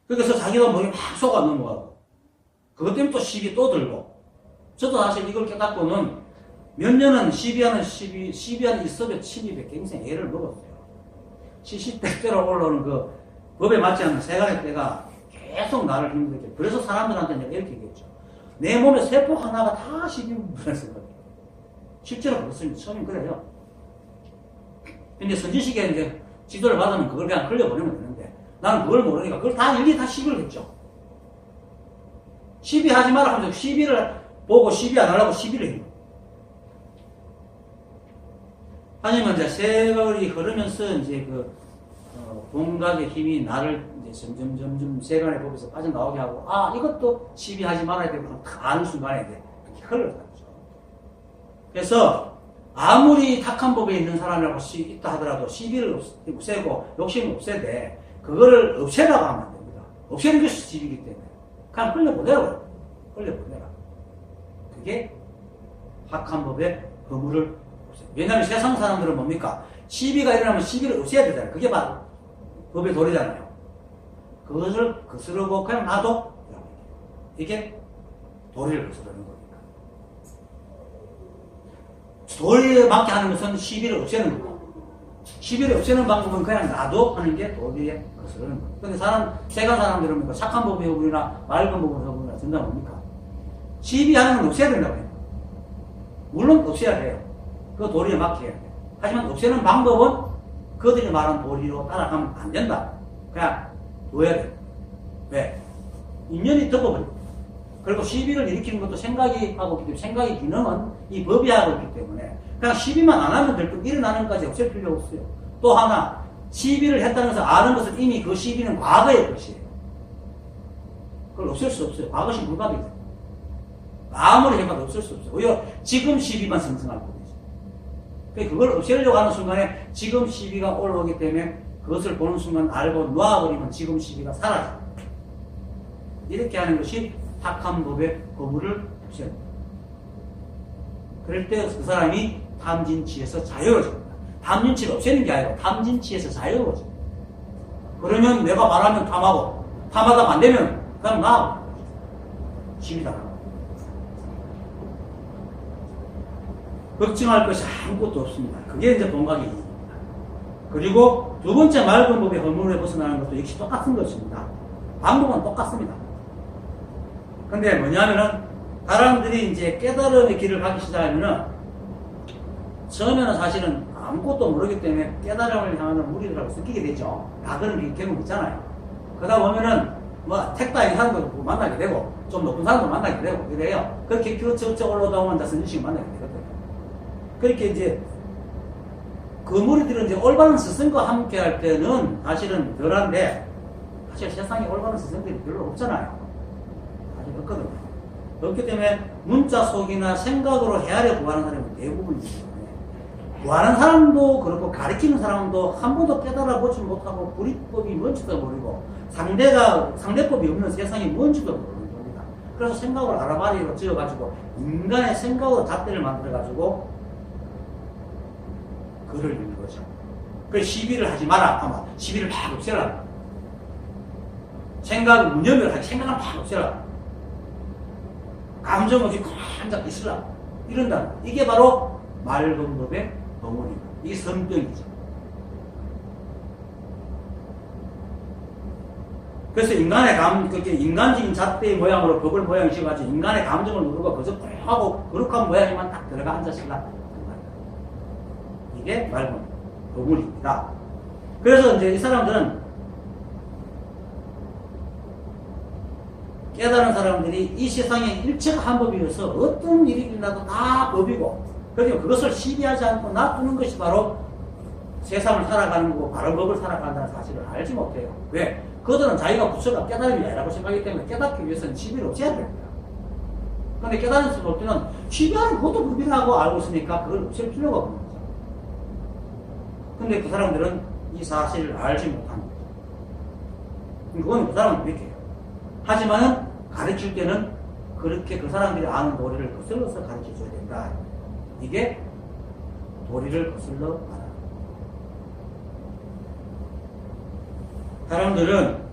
그래서 자기도 모르게 막 속아 넘어가고 그것 때문에 또 시비 또 들고 저도 사실 이걸 깨닫고는 몇 년은 시비하는 이섭에 침입에 굉장히 애를 먹었어요. 70대 때로 올라오는 그 법에 맞지 않는 세간의 때가 계속 나를 힘들게. 그래서 사람들한테 이렇게 얘기했죠. 내 몸에 세포 하나가 다 시비분해서 그래요. 실제로 그렇습니다. 처음엔 그래요. 근데 선지식에 이제 지도를 받으면 그걸 그냥 흘려보내면 되는데 나는 그걸 모르니까 그걸 다 일일이 다 시비를 했죠. 시비하지 마라 하면서 시비를 보고 시비 안 하려고 시비를 해요. 하지만 이제 세월이 흐르면서 이제 동각의 힘이 나를 이제 점점 세간의 법에서 빠져나오게 하고, 이것도 시비하지 말아야 되고, 아는 순간에 이제 흘러가죠. 그래서, 아무리 탁한 법에 있는 사람이라고 있다 하더라도 시비를 없애고, 욕심을 없애되, 그거를 없애라고 하면 안 됩니다. 없애는 것이 시비이기 때문에. 그냥 흘려보내라. 그게 탁한 법의 허물을 왜냐하면 세상 사람들은 뭡니까? 시비가 일어나면 시비를 없애야 되잖아요. 그게 바로 법의 도리잖아요. 그것을 거스르고 그냥 놔둬. 이게 도리를 거스르는 겁니다. 도리에 맞게 하는 것은 시비를 없애는 거고, 시비를 없애는 방법은 그냥 놔둬 하는 게 도리에 거스르는 겁니다. 근데 세간 사람들은 뭡니까? 착한 법의 허물이나 맑은 법의 허물이나 전다 뭡니까? 시비하는 건 없애야 된다고 해요. 물론 없애야 돼요. 그 도리에 맞게 해야 돼. 하지만 없애는 방법은 그들이 말한 도리로 따라가면 안 된다. 그냥 둬야 돼. 왜? 인연이 덮어버려. 그리고 시비를 일으키는 것도 생각이 하고 있기 때문에 생각의 기능은 이 법이 하고 있기 때문에 그냥 시비만 안 하면 될 뿐 일어나는 것까지 없앨 필요가 없어요. 또 하나, 시비를 했다는 것을 아는 것은 이미 그 시비는 과거의 것이에요. 그걸 없앨 수 없어요. 과거시 불가비죠. 아무리 해봐도 없앨 수 없어요. 오히려 지금 시비만 생성할 뿐이죠. 그걸 없애려고 하는 순간에 지금 시비가 올라오기 때문에 그것을 보는 순간 알고 놓아버리면 지금 시비가 사라져요. 이렇게 하는 것이 탁한 법의 거부를 없애는 거예요. 그럴 때 그 사람이 탐진치에서 자유로워집니다. 탐진치를 없애는 게 아니고 탐진치에서 자유로워집니다. 그러면 내가 말하면 탐하고 탐하다 안 되면 그냥 나 시비다. 걱정할 것이 아무것도 없습니다. 그게 이제 본각의 이익입니다. 그리고 두 번째 맑은 법의 허물에 벗어나는 것도 역시 똑같은 것입니다. 방법은 똑같습니다. 근데 뭐냐면은 사람들이 이제 깨달음의 길을 가기 시작하면은 처음에는 사실은 아무것도 모르기 때문에 깨달음을 향하는 무리들하고 섞이게 되죠. 다 그런 경우 있잖아요. 그러다 보면은 뭐 택다이 사람도 만나게 되고 좀 높은 사람도 만나게 되고 그래요. 그렇게 그저저 올라오다 보면 다 선진식 만나게 되거든요. 그렇게 이제 그 무리들은 이제 올바른 스승과 함께 할 때는 사실은 덜한데 사실 세상에 올바른 스승들이 별로 없잖아요. 사실 없거든요. 그렇기 때문에 문자 속이나 생각으로 헤아려 구하는 사람은 대부분이기 때문에 구하는 사람도 그렇고 가르치는 사람도 한 번도 깨달아 보지 못하고 불이법이 뭔지도 모르고 상대법이 없는 세상이 뭔지도 모르는 겁니다. 그래서 생각을 알아바리로 지어가지고 인간의 생각으로 잣대를 만들어가지고 글을 읽는 거죠. 그래서 시비를 하지 마라. 아마 시비를 막 없애라. 생각을 무념을 하지 생각을 막 없애라. 감정 없이 꽉 있으라. 이런다. 이게 바로 맑은 법의 어머니입니다. 이게 선병이죠. 그래서 그렇게 인간적인 잣대의 모양으로 법을 모양을 씌워가지고 인간의 감정을 누르고 그저 하고 거룩한 모양이만 딱 들어가 앉아있으라. 이게 맑은 어머니입니다. 그래서 이제 이 사람들은 깨달은 사람들이 이 세상에 일체가 한 법이어서 어떤 일이 일어나도 다 법이고 그러니까 그것을 시비하지 않고 놔두는 것이 바로 세상을 살아가는 거고 바른 법을 살아간다는 사실을 알지 못해요. 왜? 그들은 자기가 부처가 깨달음이 아니라고 생각하기 때문에 깨닫기 위해서는 시비를 없애야 됩니다. 그런데 깨달은 수가 올 때는 시비하는 것도 법이라고 알고 있으니까 그걸 없앨 필요가 없는 거죠. 근데 그 사람들은 이 사실을 알지 못하는 거죠. 그건 그 사람은 이렇게 해요. 하지만은 가르칠 때는 그렇게 그 사람들이 아는 도리를 거슬러서 가르쳐줘야 된다. 이게 도리를 거슬러 말하는 사람들은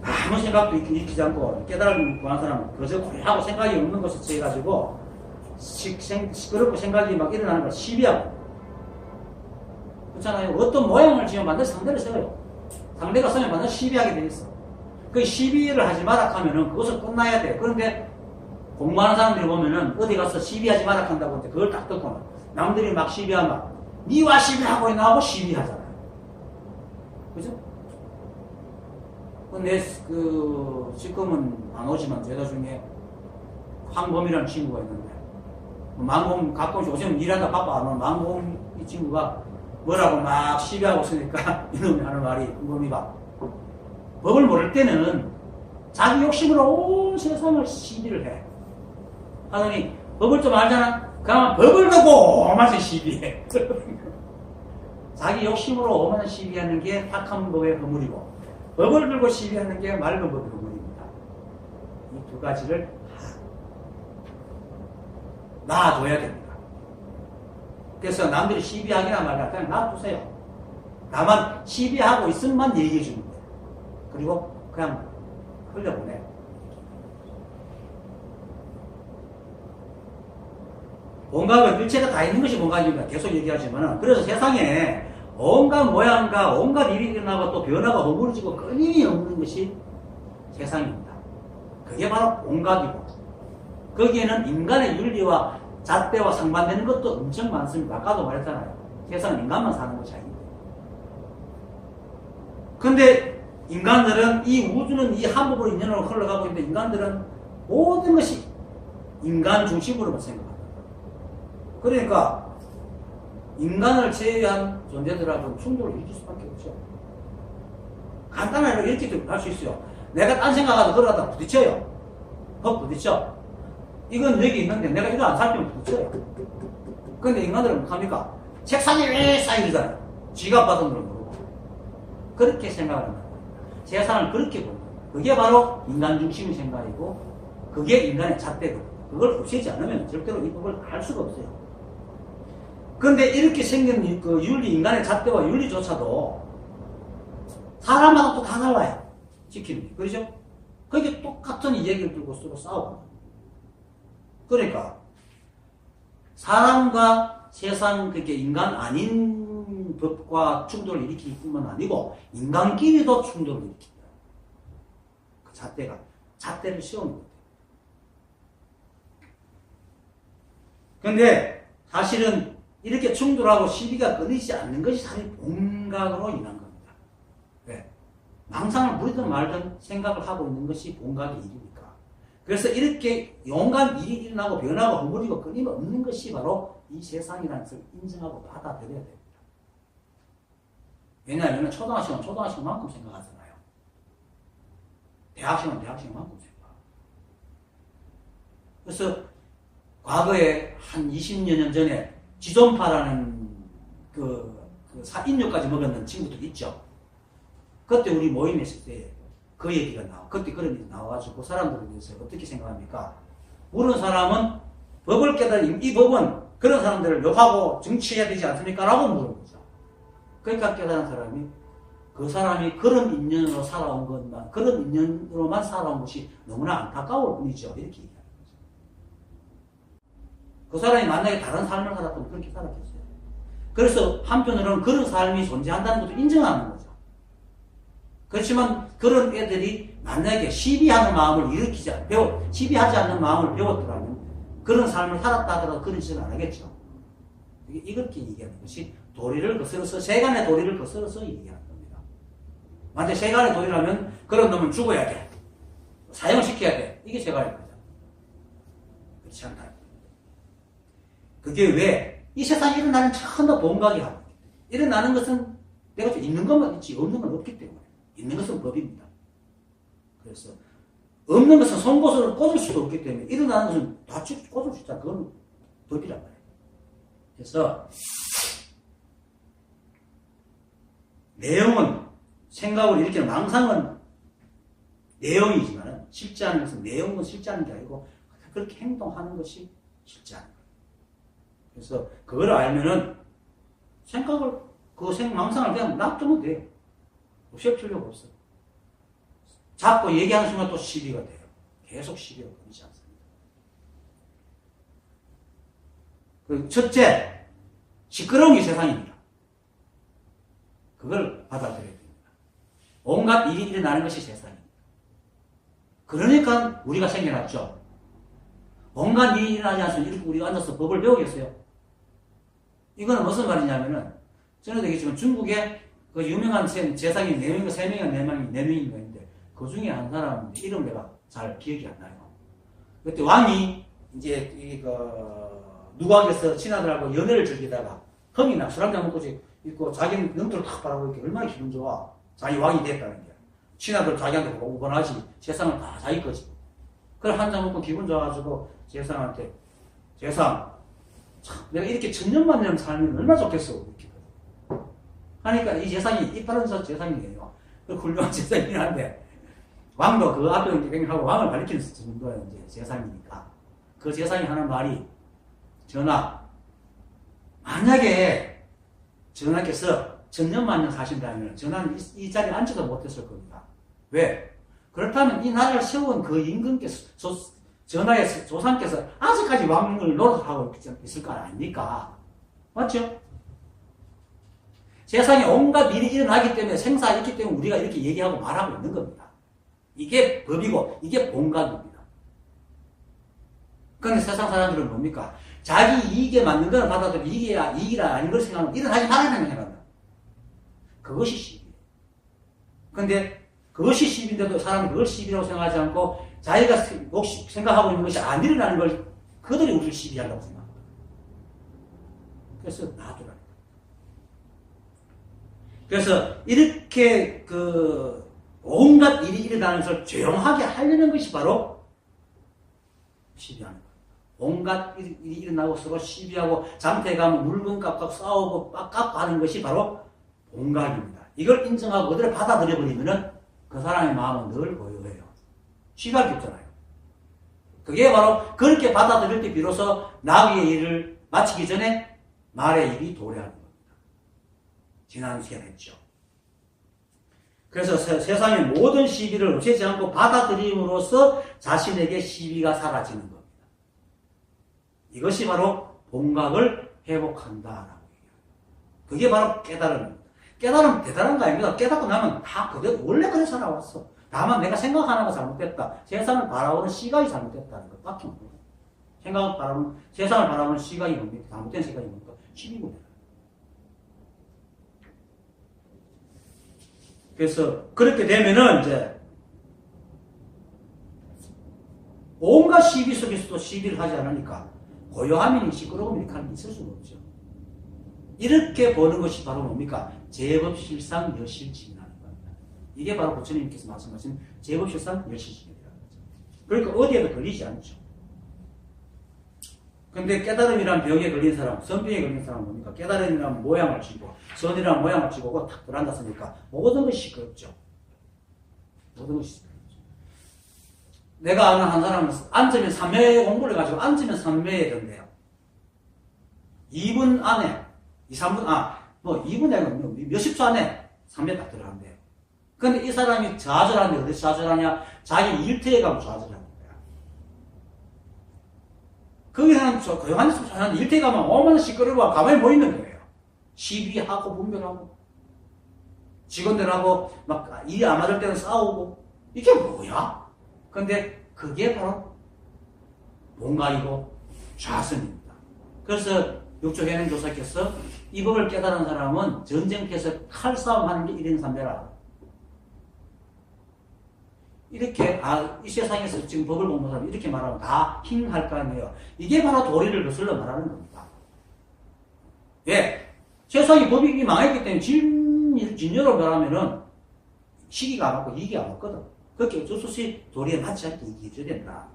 아무 생각도 일으키지 않고 깨달음을 구한 사람은 그저 고려하고 생각이 없는 것을 취해가지고 시끄럽고 생각이 막 일어나는 걸 시비하고 그렇잖아요. 어떤 모양을 지으면 반드시 상대를 세워요. 상대가 서면 반드시 시비하게 돼 있어. 그 시비를 하지 마라 하면은 그것을 끝나야 돼. 그런데 공부하는 사람들이 보면은 어디 가서 시비하지 마라 한다고 하는데 그걸 딱 듣고는 남들이 막 시비하면 니와 시비하고 있나 하고 시비하잖아요. 그죠? 근데 지금은 안 오지만 제가 중에 황범이라는 친구가 있는데 망공 가끔씩 오시면 일하다 바빠 안 오는 망공 이 친구가 뭐라고 막 시비하고 있으니까 이놈이 하는 말이 황범이가 법을 모를 때는 자기 욕심으로 온 세상을 시비를 해. 하더니 법을 좀 알잖아? 그러면 법을 두고 오만한 시비해. 자기 욕심으로 오만한 시비하는 게 탁한 법의 허물이고 법을 들고 시비하는 게 맑은 법의 허물입니다. 이 두 가지를 놔줘야 됩니다. 그래서 남들이 시비하기나 말이나 그냥 놔두세요. 다만 시비하고 있으면 얘기해 주는 거예요. 그리고 그냥 흘려보내요. 온갖 일체가 다 있는 것이 온갖입니다. 계속 얘기하지만 그래서 세상에 온갖 모양과 온갖 일이 일어나고 또 변화가 허물어지고 끊임이 없는 것이 세상입니다. 그게 바로 온갖이고 거기에는 인간의 윤리와 잣대와 상반되는 것도 엄청 많습니다. 아까도 말했잖아요. 세상은 인간만 사는 것이 아닙니다. 근데 인간들은 이 우주는 이 한 법으로 인연으로 흘러가고 있는데 인간들은 모든 것이 인간 중심으로만 생각합니다. 그러니까 인간을 제외한 존재들하고는 충돌을 일으킬 수밖에 없죠. 간단하게 이렇게 할 수 있어요. 내가 딴 생각하다 들어가다 부딪혀요. 부딪혀. 이건 여기 있는데 내가 이거 안 살피면 붙여요. 근데 인간들은 어떡합니까? 책상에 왜 쌓이잖아요. 지갑 받은 걸 모르고. 그렇게 생각을 한다. 세상을 그렇게 본다. 그게 바로 인간 중심의 생각이고, 그게 인간의 잣대거든요. 그걸 없애지 않으면 절대로 이 법을 알 수가 없어요. 근데 이렇게 생긴 그 윤리, 인간의 잣대와 윤리조차도 사람마다 또 다 달라요. 지키는 게. 그렇죠? 그게 똑같은 이 얘기를 들고 서로 싸우고. 그러니까, 사람과 세상, 그렇게 인간 아닌 법과 충돌을 일으킬 뿐만 아니고, 인간끼리도 충돌을 일으킨다. 그 잣대를 씌우는 거예요. 근데, 사실은, 이렇게 충돌하고 시비가 끊이지 않는 것이 사실 본각으로 인한 겁니다. 왜? 망상을 부리든 말든 생각을 하고 있는 것이 본각의 일이니까. 그래서 이렇게 용감 일이 일어나고 변하고 허물이고 끊임없는 것이 바로 이 세상이라는 것을 인정하고 받아들여야 됩니다. 왜냐하면 초등학생은 초등학생만큼 생각하잖아요. 대학생은 대학생만큼 생각하고. 그래서 과거에 한 20여 년 전에 지존파라는 인육까지 먹었는 친구들 있죠. 그때 우리 모임에 있을 때 그 얘기가 그때 그런 일이 나와가지고 그 사람들에 대해서 어떻게 생각합니까? 모르는 사람은 법을 깨달은 이 법은 그런 사람들을 욕하고 정치해야 되지 않습니까? 라고 물은 거죠. 그러니까 깨달은 사람이 그 사람이 그런 인연으로 살아온 것만, 그런 인연으로만 살아온 것이 너무나 안타까울 뿐이죠. 이렇게 얘기하는 거죠. 그 사람이 만약에 다른 삶을 살았다면 그렇게 살았겠어요. 그래서 한편으로는 그런 삶이 존재한다는 것도 인정하는 거죠. 그렇지만 그런 애들이 만약에 시비하는 마음을 시비하지 않는 마음을 배웠더라면 그런 삶을 살았다 하더라도 그런 짓은 안 하겠죠. 이렇게 얘기하는 것이 도리를 거스러서, 세간의 도리를 거스러서 얘기하는 겁니다. 만약에 세간의 도리라면 그런 놈은 죽어야 돼. 사형시켜야 돼. 이게 세간의 도리다. 그렇지 않다. 그게 왜? 이 세상에 일어나는 전부 본각이 하는 거예요. 일어나는 것은 내가 있는 것만 있지 없는 건 없기 때문에. 있는 것은 법입니다. 그래서 없는 것은 송곳으로 꽂을 수도 없기 때문에 일어나는 것은 다 꽂을 수 있다. 그건 법이란 말이에요. 그래서 내용은 생각을 일으키는 망상은 내용이지만 실제 하는 것은 내용은 실제 하는 게 아니고 그렇게 행동하는 것이 실제 하는 거예요. 그래서 그걸 알면은 생각을 망상을 그냥 놔두면 돼요. 없앨 필요가 없어요. 자꾸 얘기하는 순간 또 시비가 돼요. 계속 시비가 끊이지 않습니다. 그 첫째, 시끄러운 게 세상입니다. 그걸 받아들여야 됩니다. 온갖 일이 일어나는 것이 세상입니다. 그러니까 우리가 생겨났죠. 온갖 일이 일어나지 않으면 이렇게 우리가 앉아서 법을 배우겠어요? 이거는 무슨 말이냐면은, 저는 되겠지만 중국에 그 유명한 재상이 4명인가 3명인가 4명인가 있는데, 그 중에 한 사람 이름 내가 잘 기억이 안 나요. 그때 왕이 이제 누각에서 친아들하고 연애를 즐기다가 흥이 나 술 한잔 먹고 있고 자기는 영토를 탁 바라보고 이렇게 얼마나 기분 좋아. 자기 왕이 됐다는 게. 친아들 자기한테 원하지. 재상은 다 자기 거지. 그걸 한잔 먹고 기분 좋아가지고 재상한테, 재상, 참, 내가 이렇게 천년만년 살면 얼마나 좋겠어. 이렇게. 하니까 이 재상이, 이빠른 재상이에요. 그 훌륭한 재상이긴 한데, 왕도 그 앞에 하고 왕을 가리키는 정도의 이제 재상이니까. 그 재상이 하는 말이, 전하, 만약에 전하께서 천년만년 사신다면 전하는 이 자리에 앉지도 못했을 겁니다. 왜? 그렇다면 이 나라를 세운 그 임금께서, 전하의 조상께서 아직까지 왕을 노릇하고 있을 거 아닙니까? 맞죠? 세상에 온갖 일이 일어나기 때문에 생사가 있기 때문에 우리가 이렇게 얘기하고 말하고 있는 겁니다. 이게 법이고 이게 본각입니다. 그런데 세상 사람들은 뭡니까? 자기 이익에 맞는 걸 받아들이고 이익이라 아닌 걸 생각하면 일어나지 말아야 생각한다. 그것이 시비예요. 그런데 그것이 시비인데도 사람은 그걸 시비라고 생각하지 않고 자기가 생각하고 있는 것이 안 일어나는 걸 그들이 우리를 시비한다고 생각합니다. 그래서 놔두라. 그래서 이렇게 온갖 일이 일어나는 것을 조용하게 하려는 것이 바로 시비하는 거예요. 온갖 일이 일어나고 서로 시비하고 장터에 가면 물건값과 싸우고 빡값 하는 것이 바로 봉각입니다. 이걸 인정하고 그대로 받아들여버리면은 그 사람의 마음은 늘 고요해요. 시비할 게 없잖아요. 그게 바로 그렇게 받아들일 때 비로소 나귀의 일을 마치기 전에 말의 일이 도래하는 겁니다. 지난 시간에 했죠. 그래서 세상의 모든 시비를 없애지 않고 받아들임으로써 자신에게 시비가 사라지는 겁니다. 이것이 바로 봉각을 회복한다라고 얘기해요. 그게 바로 깨달음입니다. 깨달음 대단한 거 아닙니다. 깨닫고 나면 다 그대로 원래 그래 살아왔어. 다만 내가 생각하는 거 잘못됐다. 세상을 바라보는 시각이 잘못됐다는 것밖에 없어요. 세상을 바라보는 시각이 뭡니까? 잘못된 시각이 뭡니까? 시비군이에요. 그래서 그렇게 되면은 이제 온갖 시비 속에서도 시비를 하지 않으니까 고요함이니 시끄러움이니 있을 수가 없죠. 이렇게 보는 것이 바로 뭡니까? 제법실상 여실증이라는 겁니다. 이게 바로 부처님께서 말씀하신 제법실상 여실증이라는 거죠. 그러니까 어디에도 걸리지 않죠. 근데 깨달음이란 병에 걸린 사람, 선병에 걸린 사람은 뭡니까? 깨달음이란 모양을 쥐고, 선이란 모양을 쥐고 탁 들어앉았으니까 모든 것이 시끄럽죠. 모든 것이 시끄럽죠. 내가 아는 한 사람은 앉으면 3회 공부를 해가지고 앉으면 3회에 된대요. 2분 안에, 2분 아니고 몇십 초 안에 3회 딱 들어간대요. 근데 이 사람이 좌절하는데 어디서 좌절하냐? 자기 일터에 가면 좌절하는 거야. 거기서는 고요한데서 조용한 일터에 가면 얼마나 시끄러워 가만히 뭐 있는 거예요. 시비하고 분별하고 직원들하고 막 일이 안 맞을 때는 싸우고 이게 뭐야? 근데 그게 바로 봉각이고 좌선입니다. 그래서 육조현행 조사께서 이 법을 깨달은 사람은 전쟁터에서 칼싸움하는 게 1인 3배라. 이렇게 이 세상에서 지금 법을 공부하는 사람이 이렇게 말하면 다 킹할 거 아니에요. 이게 바로 도리를 거슬러 말하는 겁니다. 왜? 세상이 법이 이미 망했기 때문에 진여로 말하면은 시기가 안 맞고 이익이 안 맞거든. 그렇게 어쩔 수 없이 도리에 맞지 않게 얘기해줘야 된다.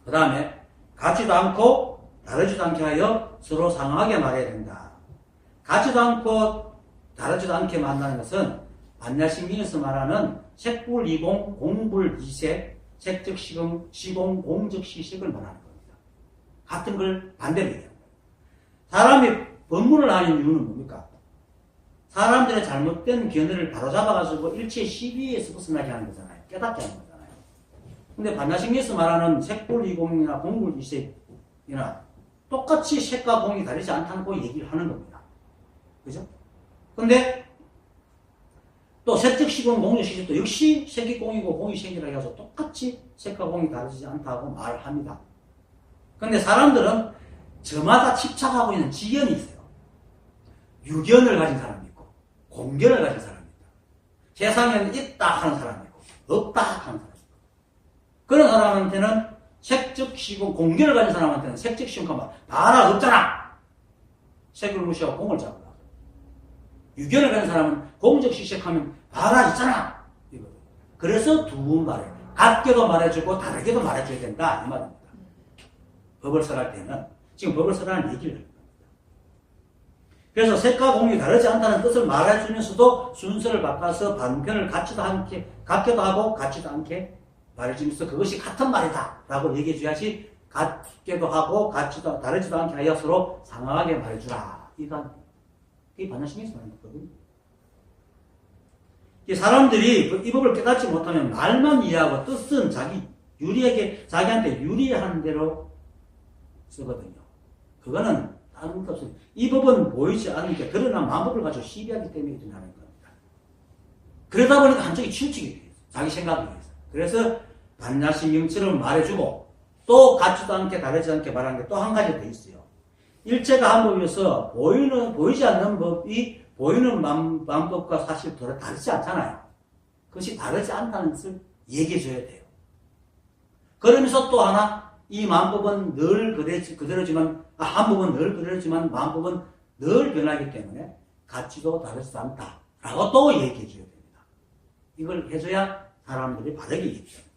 그 다음에 같지도 않고 다르지도 않게 하여 서로 상하게 말해야 된다. 같지도 않고 다르지도 않게 만나는 것은 반야심경에서 말하는 색불이공, 공불이색, 색적 시공, 공적 시색을 말하는 겁니다. 같은 걸 반대로 얘기합니다. 사람이 법문을 하는 이유는 뭡니까? 사람들의 잘못된 견해를 바로잡아가지고 일체 시비에서 벗어나게 하는 거잖아요. 깨닫게 하는 거잖아요. 근데 반야심경에서 말하는 색불이공이나 공불이색이나 똑같이 색과 공이 다르지 않다고 얘기를 하는 겁니다. 그죠? 근데 또 색적 시공, 공적 시색도 역시 색이 공이고 공이 색이라 해서 똑같이 색과 공이 다르지 않다고 말을 합니다. 근데 사람들은 저마다 집착하고 있는 지견이 있어요. 유견을 가진 사람이 있고 공견을 가진 사람이 있다. 세상에는 있다 하는 사람이 있고 없다 하는 사람이 있고 그런 사람한테는 색적 시공, 공견을 가진 사람한테는 색적 시공하면 봐라 없잖아. 색을 무시하고 공을 잡으라. 유견을 가진 사람은 공적 시색하면 봐라 있잖아. 이거든. 그래서 두 번 말해요. 같게도 말해주고 다르게도 말해줘야 된다. 이 말입니다. 법을 설할 때는 지금 법을 설하는 얘기를 합니다. 그래서 색과 공이 다르지 않다는 뜻을 말해주면서도 순서를 바꿔서 반편을 같지도 하고 같지도 않게 말해주면서 그것이 같은 말이다 라고 얘기해줘야지 같게도 하고 다르지도 않게 하여 서로 상하게 말해주라. 이게 반야심경에서 말하는 거거든요. 사람들이 이 법을 깨닫지 못하면 말만 이해하고 뜻은 자기한테 유리한 대로 쓰거든요. 그거는 다른 것 없어요. 이 법은 보이지 않으니까 드러난 마법을 가지고 시비하기 때문에 일어나는 겁니다. 그러다 보니까 한쪽이 치우치게 돼요. 자기 생각에 의해서. 그래서 반야심경처럼 말해주고 또 같지도 않게 다르지 않게 말하는 게 또 한 가지 더 있어요. 일체가 한 법이어서 보이지 않는 법이 보이는 만법과 사실 다르지 않잖아요. 그것이 다르지 않다는 것을 얘기해줘야 돼요. 그러면서 또 하나, 이 만법은 늘 그대로지만, 한 법은 늘 그대로지만, 만법은 늘 변하기 때문에 같지도 다르지도 않다. 라고 또 얘기해줘야 됩니다. 이걸 해줘야 사람들이 바르게 얘기합니다.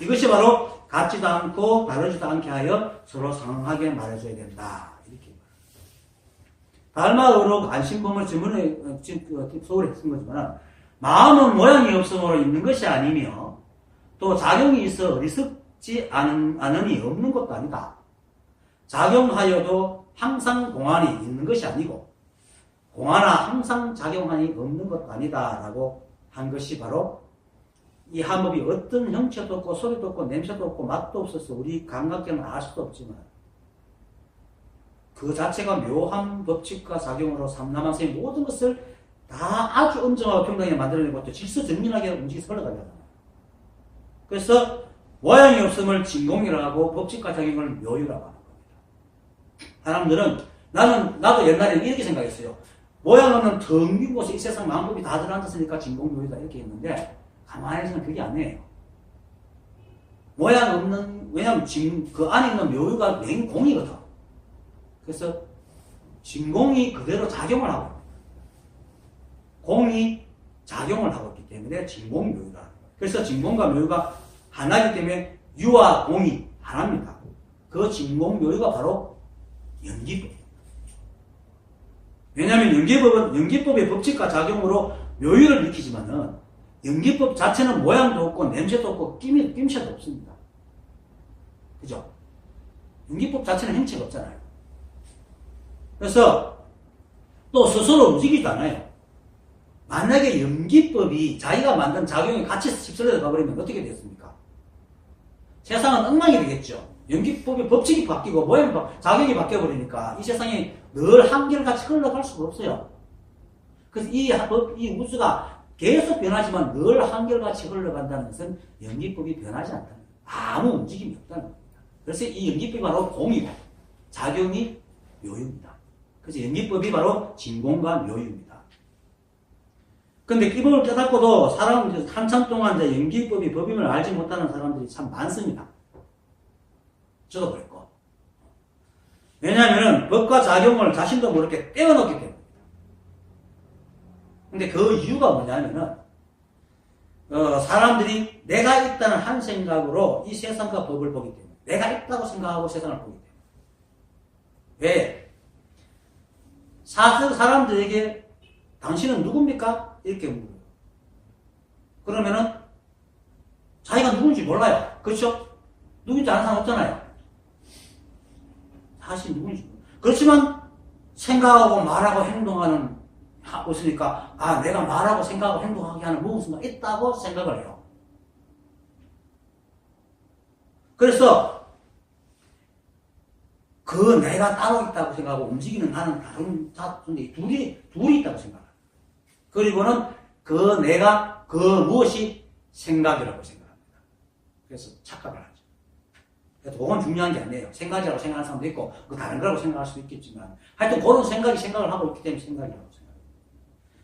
이것이 바로 같지도 않고 다르지도 않게 하여 서로 상응하게 말해줘야 된다. 이렇게. 달마의로 안심범을 질문에 소홀히 쓴 거지만, 마음은 모양이 없으므로 있는 것이 아니며, 또 작용이 있어 어리석지 않으니 없는 것도 아니다. 작용하여도 항상 공안이 있는 것이 아니고, 공안아 항상 작용하니 없는 것도 아니다. 라고 한 것이 바로 이 한법이 어떤 형체도 없고, 소리도 없고, 냄새도 없고, 맛도 없어서 우리 감각계는 알 수도 없지만, 그 자체가 묘한 법칙과 작용으로 삼라만세의 모든 것을 다 아주 엄정하고 평등하게 만들어내고 또 질서정연하게 움직여서 흘러가게 하잖아요. 그래서 모양이 없음을 진공이라고 하고 법칙과 작용을 묘유라고 하는 겁니다. 사람들은 나도 옛날에 이렇게 생각했어요. 모양 없는 텅 빈 곳에 이 세상 만법이 다 들어앉았으니까 진공묘유다 이렇게 했는데 가만히 있으면 그게 아니에요. 모양 없는, 왜냐면 그 안에 있는 묘유가 맹공이거든. 그래서 진공이 그대로 작용을 하고 있습니다. 공이 작용을 하고 있기 때문에 진공묘유다. 그래서 진공과 묘유가 하나이기 때문에 유와 공이 하나입니다. 그 진공묘유가 바로 연기법입니다. 왜냐하면 연기법의 법칙과 작용으로 묘유를 일으키지만은 연기법 자체는 모양도 없고 냄새도 없고 낌새도 없습니다. 그죠? 연기법 자체는 형체가 없잖아요. 그래서 또 스스로 움직이지도 않아요. 만약에 연기법이 자기가 만든 작용이 같이 휩쓸려 가버리면 어떻게 됐습니까? 세상은 엉망이 되겠죠. 연기법의 법칙이 바뀌고 작용이 바뀌어버리니까 이 세상이 늘 한결같이 흘러갈 수가 없어요. 그래서 이 우주가 계속 변하지만 늘 한결같이 흘러간다는 것은 연기법이 변하지 않다는 거예요. 아무 움직임이 없다는 겁니다. 그래서 이 연기법이 바로 공이고 작용이 묘유입니다. 그래서 연기법이 바로 진공과 묘유입니다. 근데 이 법을 깨닫고도 한참 동안 연기법이 법임을 알지 못하는 사람들이 참 많습니다. 저도 그랬고. 왜냐하면 법과 작용을 자신도 모르게 떼어놓기 때문입니다. 근데 그 이유가 뭐냐면은, 사람들이 내가 있다는 한 생각으로 이 세상과 법을 보기 때문에, 내가 있다고 생각하고 세상을 보기 때문에. 왜? 사람들에게 당신은 누굽니까? 이렇게 물어요. 그러면은 자기가 누군지 몰라요. 그렇죠? 누군지 아는 사람 없잖아요. 사실 누군지 몰라요. 그렇지만 생각하고 말하고 행동하는 있으니까 내가 말하고 생각하고 행동하게 하는 무엇인가 있다고 생각을 해요. 그래서 그 내가 따로 있다고 생각하고 움직이는 나는 다른 자인데 둘이 있다고 생각해요. 그리고는 그 내가 그 무엇이 생각이라고 생각합니다. 그래서 착각을 하죠. 그래서 그건 중요한 게 아니에요. 생각이라고 생각하는 사람도 있고 그 다른 거라고 생각할 수도 있겠지만 하여튼 그런 생각을 하고 있기 때문에 생각이라고 생각해요.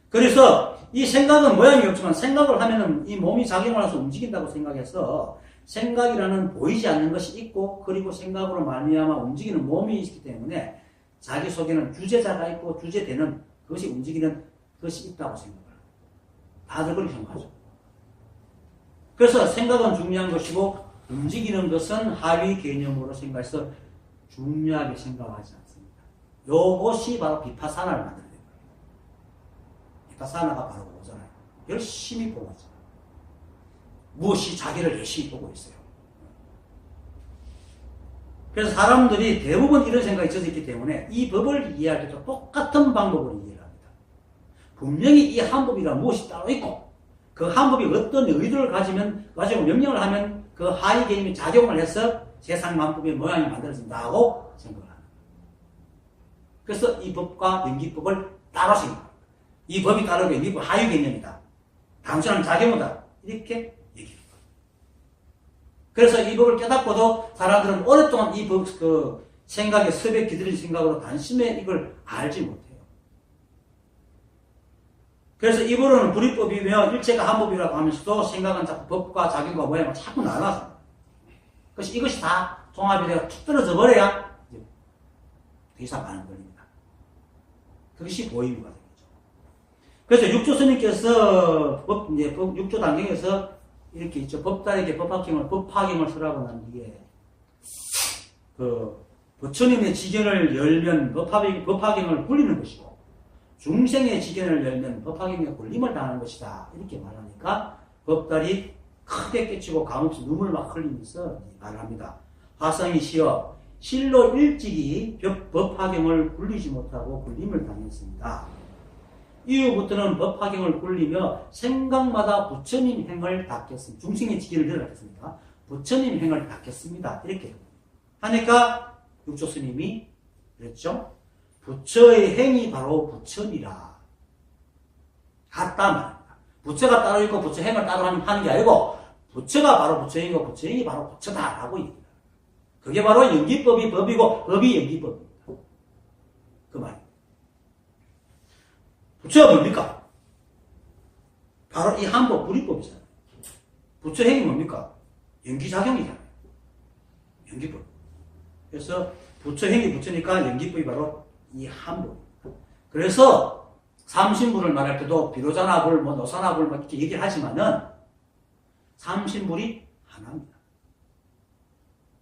그래서 이 생각은 모양이 없지만 생각을 하면은 이 몸이 작용을 해서 움직인다고 생각해서 생각이라는 보이지 않는 것이 있고 그리고 생각으로 말미암아 움직이는 몸이 있기 때문에 자기 속에는 주제자가 있고 주제되는 그것이 움직이는 것이 있다고 생각을 합니다. 다들 그렇게 생각하죠. 그래서 생각은 중요한 것이고 움직이는 것은 하위 개념으로 생각해서 중요하게 생각하지 않습니다. 요것이 바로 비파사나를 만드는 거예요. 비파사나가 바로 그거잖아요. 열심히 보고 있잖아요. 무엇이 자기를 열심히 보고 있어요. 그래서 사람들이 대부분 이런 생각이 젖어 있기 때문에 이 법을 이해할 때도 똑같은 방법으로 이해를 합니다. 분명히 이 한법이란 무엇이 따로 있고 그 한법이 어떤 의도를 가지고 명령을 하면 그 하위 개념이 작용을 해서 세상 만법의 모양이 만들어진다고 생각을 합니다. 그래서 이 법과 연기법을 따로 생각합니다. 이 법이 따르고 연기법 하위 개념이다. 단순한 작용이다. 이렇게 얘기합니다. 그래서 이 법을 깨닫고도 사람들은 오랫동안 이 법, 생각에 섭에 기들인 생각으로 단심에 이걸 알지 못해요. 그래서 입으로는 불이법이며 일체가 한법이라고 하면서도 생각은 자꾸 법과 작용과 모양을 자꾸 나눠서 그래서 이것이 다 종합이 되어 툭 떨어져 버려야 이제 더 이상 안 걸립니다. 그것이 보임이가 되겠죠. 그래서 육조 스님께서 육조 단경에서 이렇게 있죠. 법달에게 법화경을 설하고 난 뒤에 부처님의 지견을 열면 법화경을 굴리는 것이고 중생의 지견을 열면 법화경에 굴림을 당하는 것이다. 이렇게 말하니까 법달이 크게 깨치고 감없이 눈물 막 흘리면서 말을 합니다. 화성이 시어 실로 일찍이 법화경을 굴리지 못하고 굴림을 당했습니다. 이후부터는 법화경을 굴리며 생각마다 부처님 행을 닦겠습니다. 중생의 지기를 내려갔습니다. 부처님 행을 닦겠습니다. 이렇게 하니까 육조 스님이 그랬죠. 부처의 행이 바로 부처니라. 같다 말입니다. 부처가 따로 있고 부처 행을 따로 하는 게 아니고 부처가 바로 부처행이고 부처행이 바로 부처다라고 얘기합니다. 그게 바로 연기법이 법이고 법이 연기법입니다. 그 말입니다. 부처가 뭡니까? 바로 이 한법 불이법이잖아요. 부처행이 뭡니까? 연기작용이잖아요. 연기법. 그래서 부처행이 부처니까 연기법이 바로 이 한법입니다. 그래서 삼신불을 말할 때도 비로자나불, 노사나불 이렇게 얘기를 하지만은 삼신불이 하나입니다.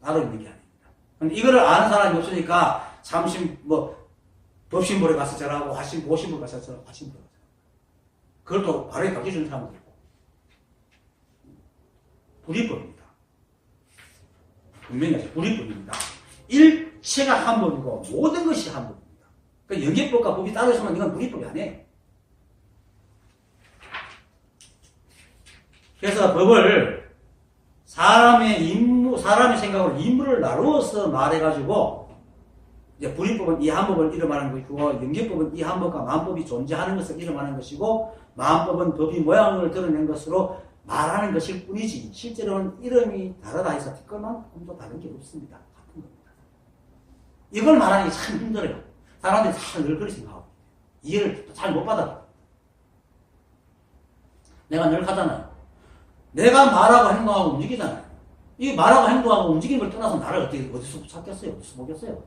따로 있는 게 아닙니다. 근데 이거를 아는 사람이 없으니까 법신불에 가서 저라고 오신불 가서 저라고 화신불 가서 그걸 또 바로 가르쳐주는 사람도 있고 불이법입니다. 분명히 불이법입니다. 일체가 한 법이고 모든 것이 한 법입니다. 그러니까 연계법과 법이 따로 있으면 이건 불이법이 아니에요. 그래서 법을 사람의 생각으로 인물을 나누어서 말해가지고 이제 불이법은 이 한 법을 이름하는 것이고 연계법은 이 한 법과 만법이 존재하는 것을 이름하는 것이고 만법은 법이 모양을 드러낸 것으로 말하는 것일 뿐이지 실제로는 이름이 다르다 해서 그것만큼도 다른 게 없습니다. 같은 겁니다. 이걸 말하는 게 참 힘들어요. 사람들이 늘 그렇게 생각하고 이해를 잘 못 받아요. 내가 늘 하잖아요. 내가 말하고 행동하고 움직이잖아요. 이 말하고 행동하고 움직이는 걸 떠나서 나를 어디서 찾겠어요? 어디서 보겠어요?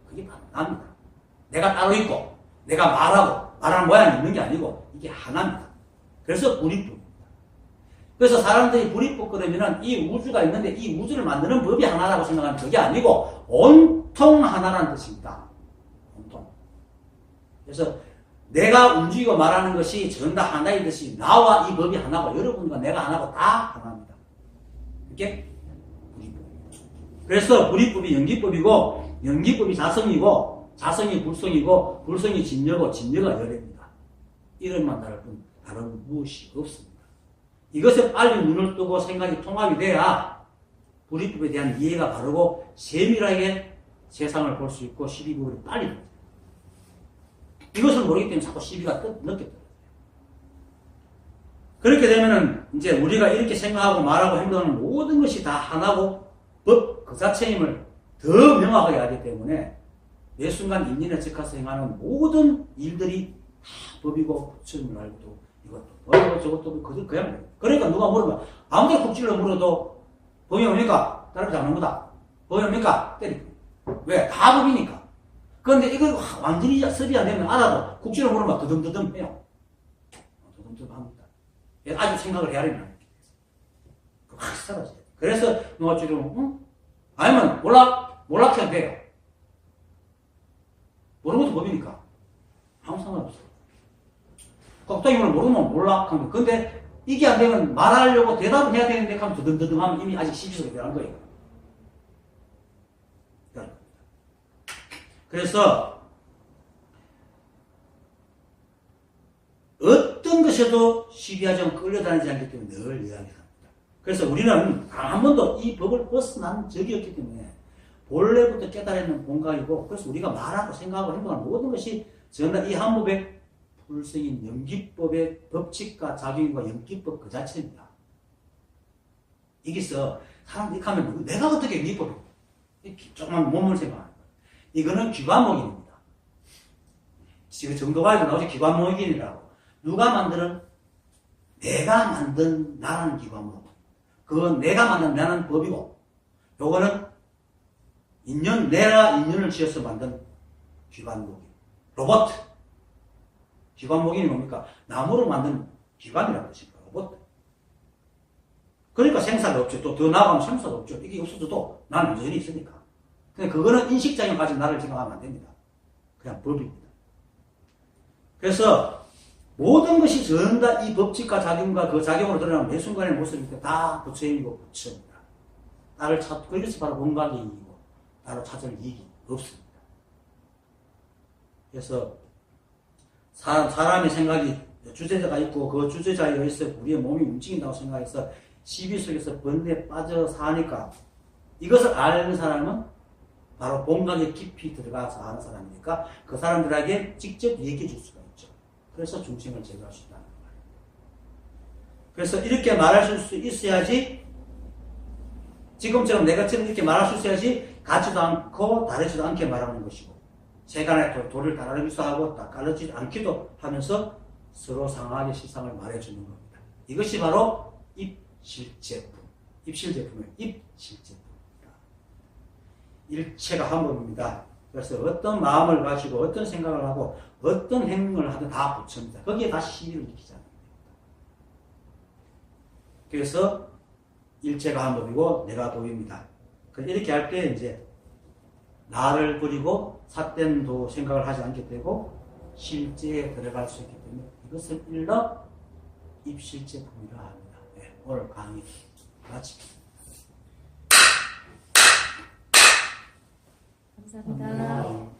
그게 바로 나입니다. 내가 따로 있고 내가 말하는 모양이 있는 게 아니고 이게 하나입니다. 그래서 불이법입니다. 그래서 사람들이 불이법 그러면은 이 우주가 있는데 이 우주를 만드는 법이 하나라고 생각하는 그게 아니고 온통 하나라는 뜻입니다. 온통. 그래서 내가 움직이고 말하는 것이 전부 다 하나이듯이 나와 이 법이 하나고 여러분과 내가 하나고 다 하나입니다. 이게 불이법입니다. 그래서 불이법이 연기법이고 연기법이 자성이고 자성이 불성이고 불성이 진여고 진여가 열애입니다. 이름만 다를 뿐 다른 무엇이 없습니다. 이것에 빨리 눈을 뜨고 생각이 통합이 돼야 불이법에 대한 이해가 바르고 세밀하게 세상을 볼 수 있고 시비구를 빨리 됩니다. 이것을 모르기 때문에 자꾸 시비가 늦게 떨어져요. 그렇게 되면은 이제 우리가 이렇게 생각하고 말하고 행동하는 모든 것이 다 하나고 법 그 자체임을 더 명확하게 알기 때문에 매 순간 인연에 적해서 행하는 모든 일들이 다 법이고 부처님을 알고도 이것도 법이고 저것도 그냥 그러니까 누가 물으면 아무리 국질로 물어도 법이 뭡니까? 따르지 잡는 거다. 법이 뭡니까? 때리고. 왜? 다 법이니까. 그런데 이걸 완전히 섭이 안 되면 알아도 국질로 물으면 더듬더듬 해요. 더듬더듬 합니다. 아주 생각을 해야 되는 거예요. 확 사라져요. 그래서 누가 지금 응? 아니면 몰락해도 돼요. 모르는 것도 법이니까 아무 상관없어요. 껍데기를 모르면 몰락하면 근데 이게 안 되면 말하려고 대답을 해야 되는데 하면 더듬더듬 하면 이미 아직 시비소리 들어간 거예요. 그래서 어떤 것에도 시비하지 끌려다니지 않기 때문에 늘 이야기합니다. 그래서 우리는 단 한 번도 이 법을 벗어난 적이 없기 때문에 본래부터 깨달아있는 본가이고 그래서 우리가 말하고 생각하고 행동하는 모든 것이 전부 다 이 한법의 불성인 연기법의 법칙과 작용과 연기법 그 자체입니다. 여기서 사람들이 하면 내가 어떻게 연기법이고 조금만 몸을 생각하는 거예요. 이거는 귀관목인입니다. 지금 정도가에도 나오지 귀관목인이라고. 누가 만드는? 내가 만든 나라는 귀관목. 그건 내가 만든 나라는 법이고 요거는 내가 인연을 지어서 만든 귀관목인. 로봇. 귀관목인이 뭡니까? 나무로 만든 귀관이라는 뜻입니다. 로봇. 그러니까 생사가 없죠. 또 더 나아가면 생사가 없죠. 이게 없어져도 나는 여전히 있으니까. 근데 그거는 인식작용 가지고 나를 생각하면 안 됩니다. 그냥 법입니다. 그래서 모든 것이 전부 다 이 법칙과 작용과 그 작용으로 드러나는 매 순간의 모습일 때 다 부처이고 부처입니다. 나를 찾, 그래서 바로 공각이 이기고 나를 찾을 이익이 없습니다. 그래서 사람의 생각이 주제자가 있고 그 주제자에 의해서 우리의 몸이 움직인다고 생각해서 시비 속에서 번뇌에 빠져 사니까 이것을 아는 사람은 바로 공각에 깊이 들어가서 아는 사람이니까 그 사람들에게 직접 얘기해 줄 수가 있죠. 그래서 중생을 제거할 수 있다는 거예요. 그래서 이렇게 말할 수 있어야지 지금처럼 내가처럼 이렇게 말할 수 있어야지 같지도 않고 다르지도 않게 말하는 것이고 세간의 도를 다르기도 하고 다르지 않기도 하면서 서로 상하게 실상을 말해주는 겁니다. 이것이 바로 입실제품. 입실제품이에요. 입실제품입니다. 일체가 한 법입니다. 그래서 어떤 마음을 가지고 어떤 생각을 하고 어떤 행동을 하든 다 부처입니다. 거기에 다시 시비를 일으키지 않는 겁니다. 그래서 일체가 한 법이고 내가 도입니다. 이렇게 할 때 이제 나를 버리고 삿된 도 생각을 하지 않게 되고 실제에 들어갈 수 있기 때문에 이것을 일러 입실제품이라 합니다. 네, 오늘 강의 마치겠습니다. 감사합니다.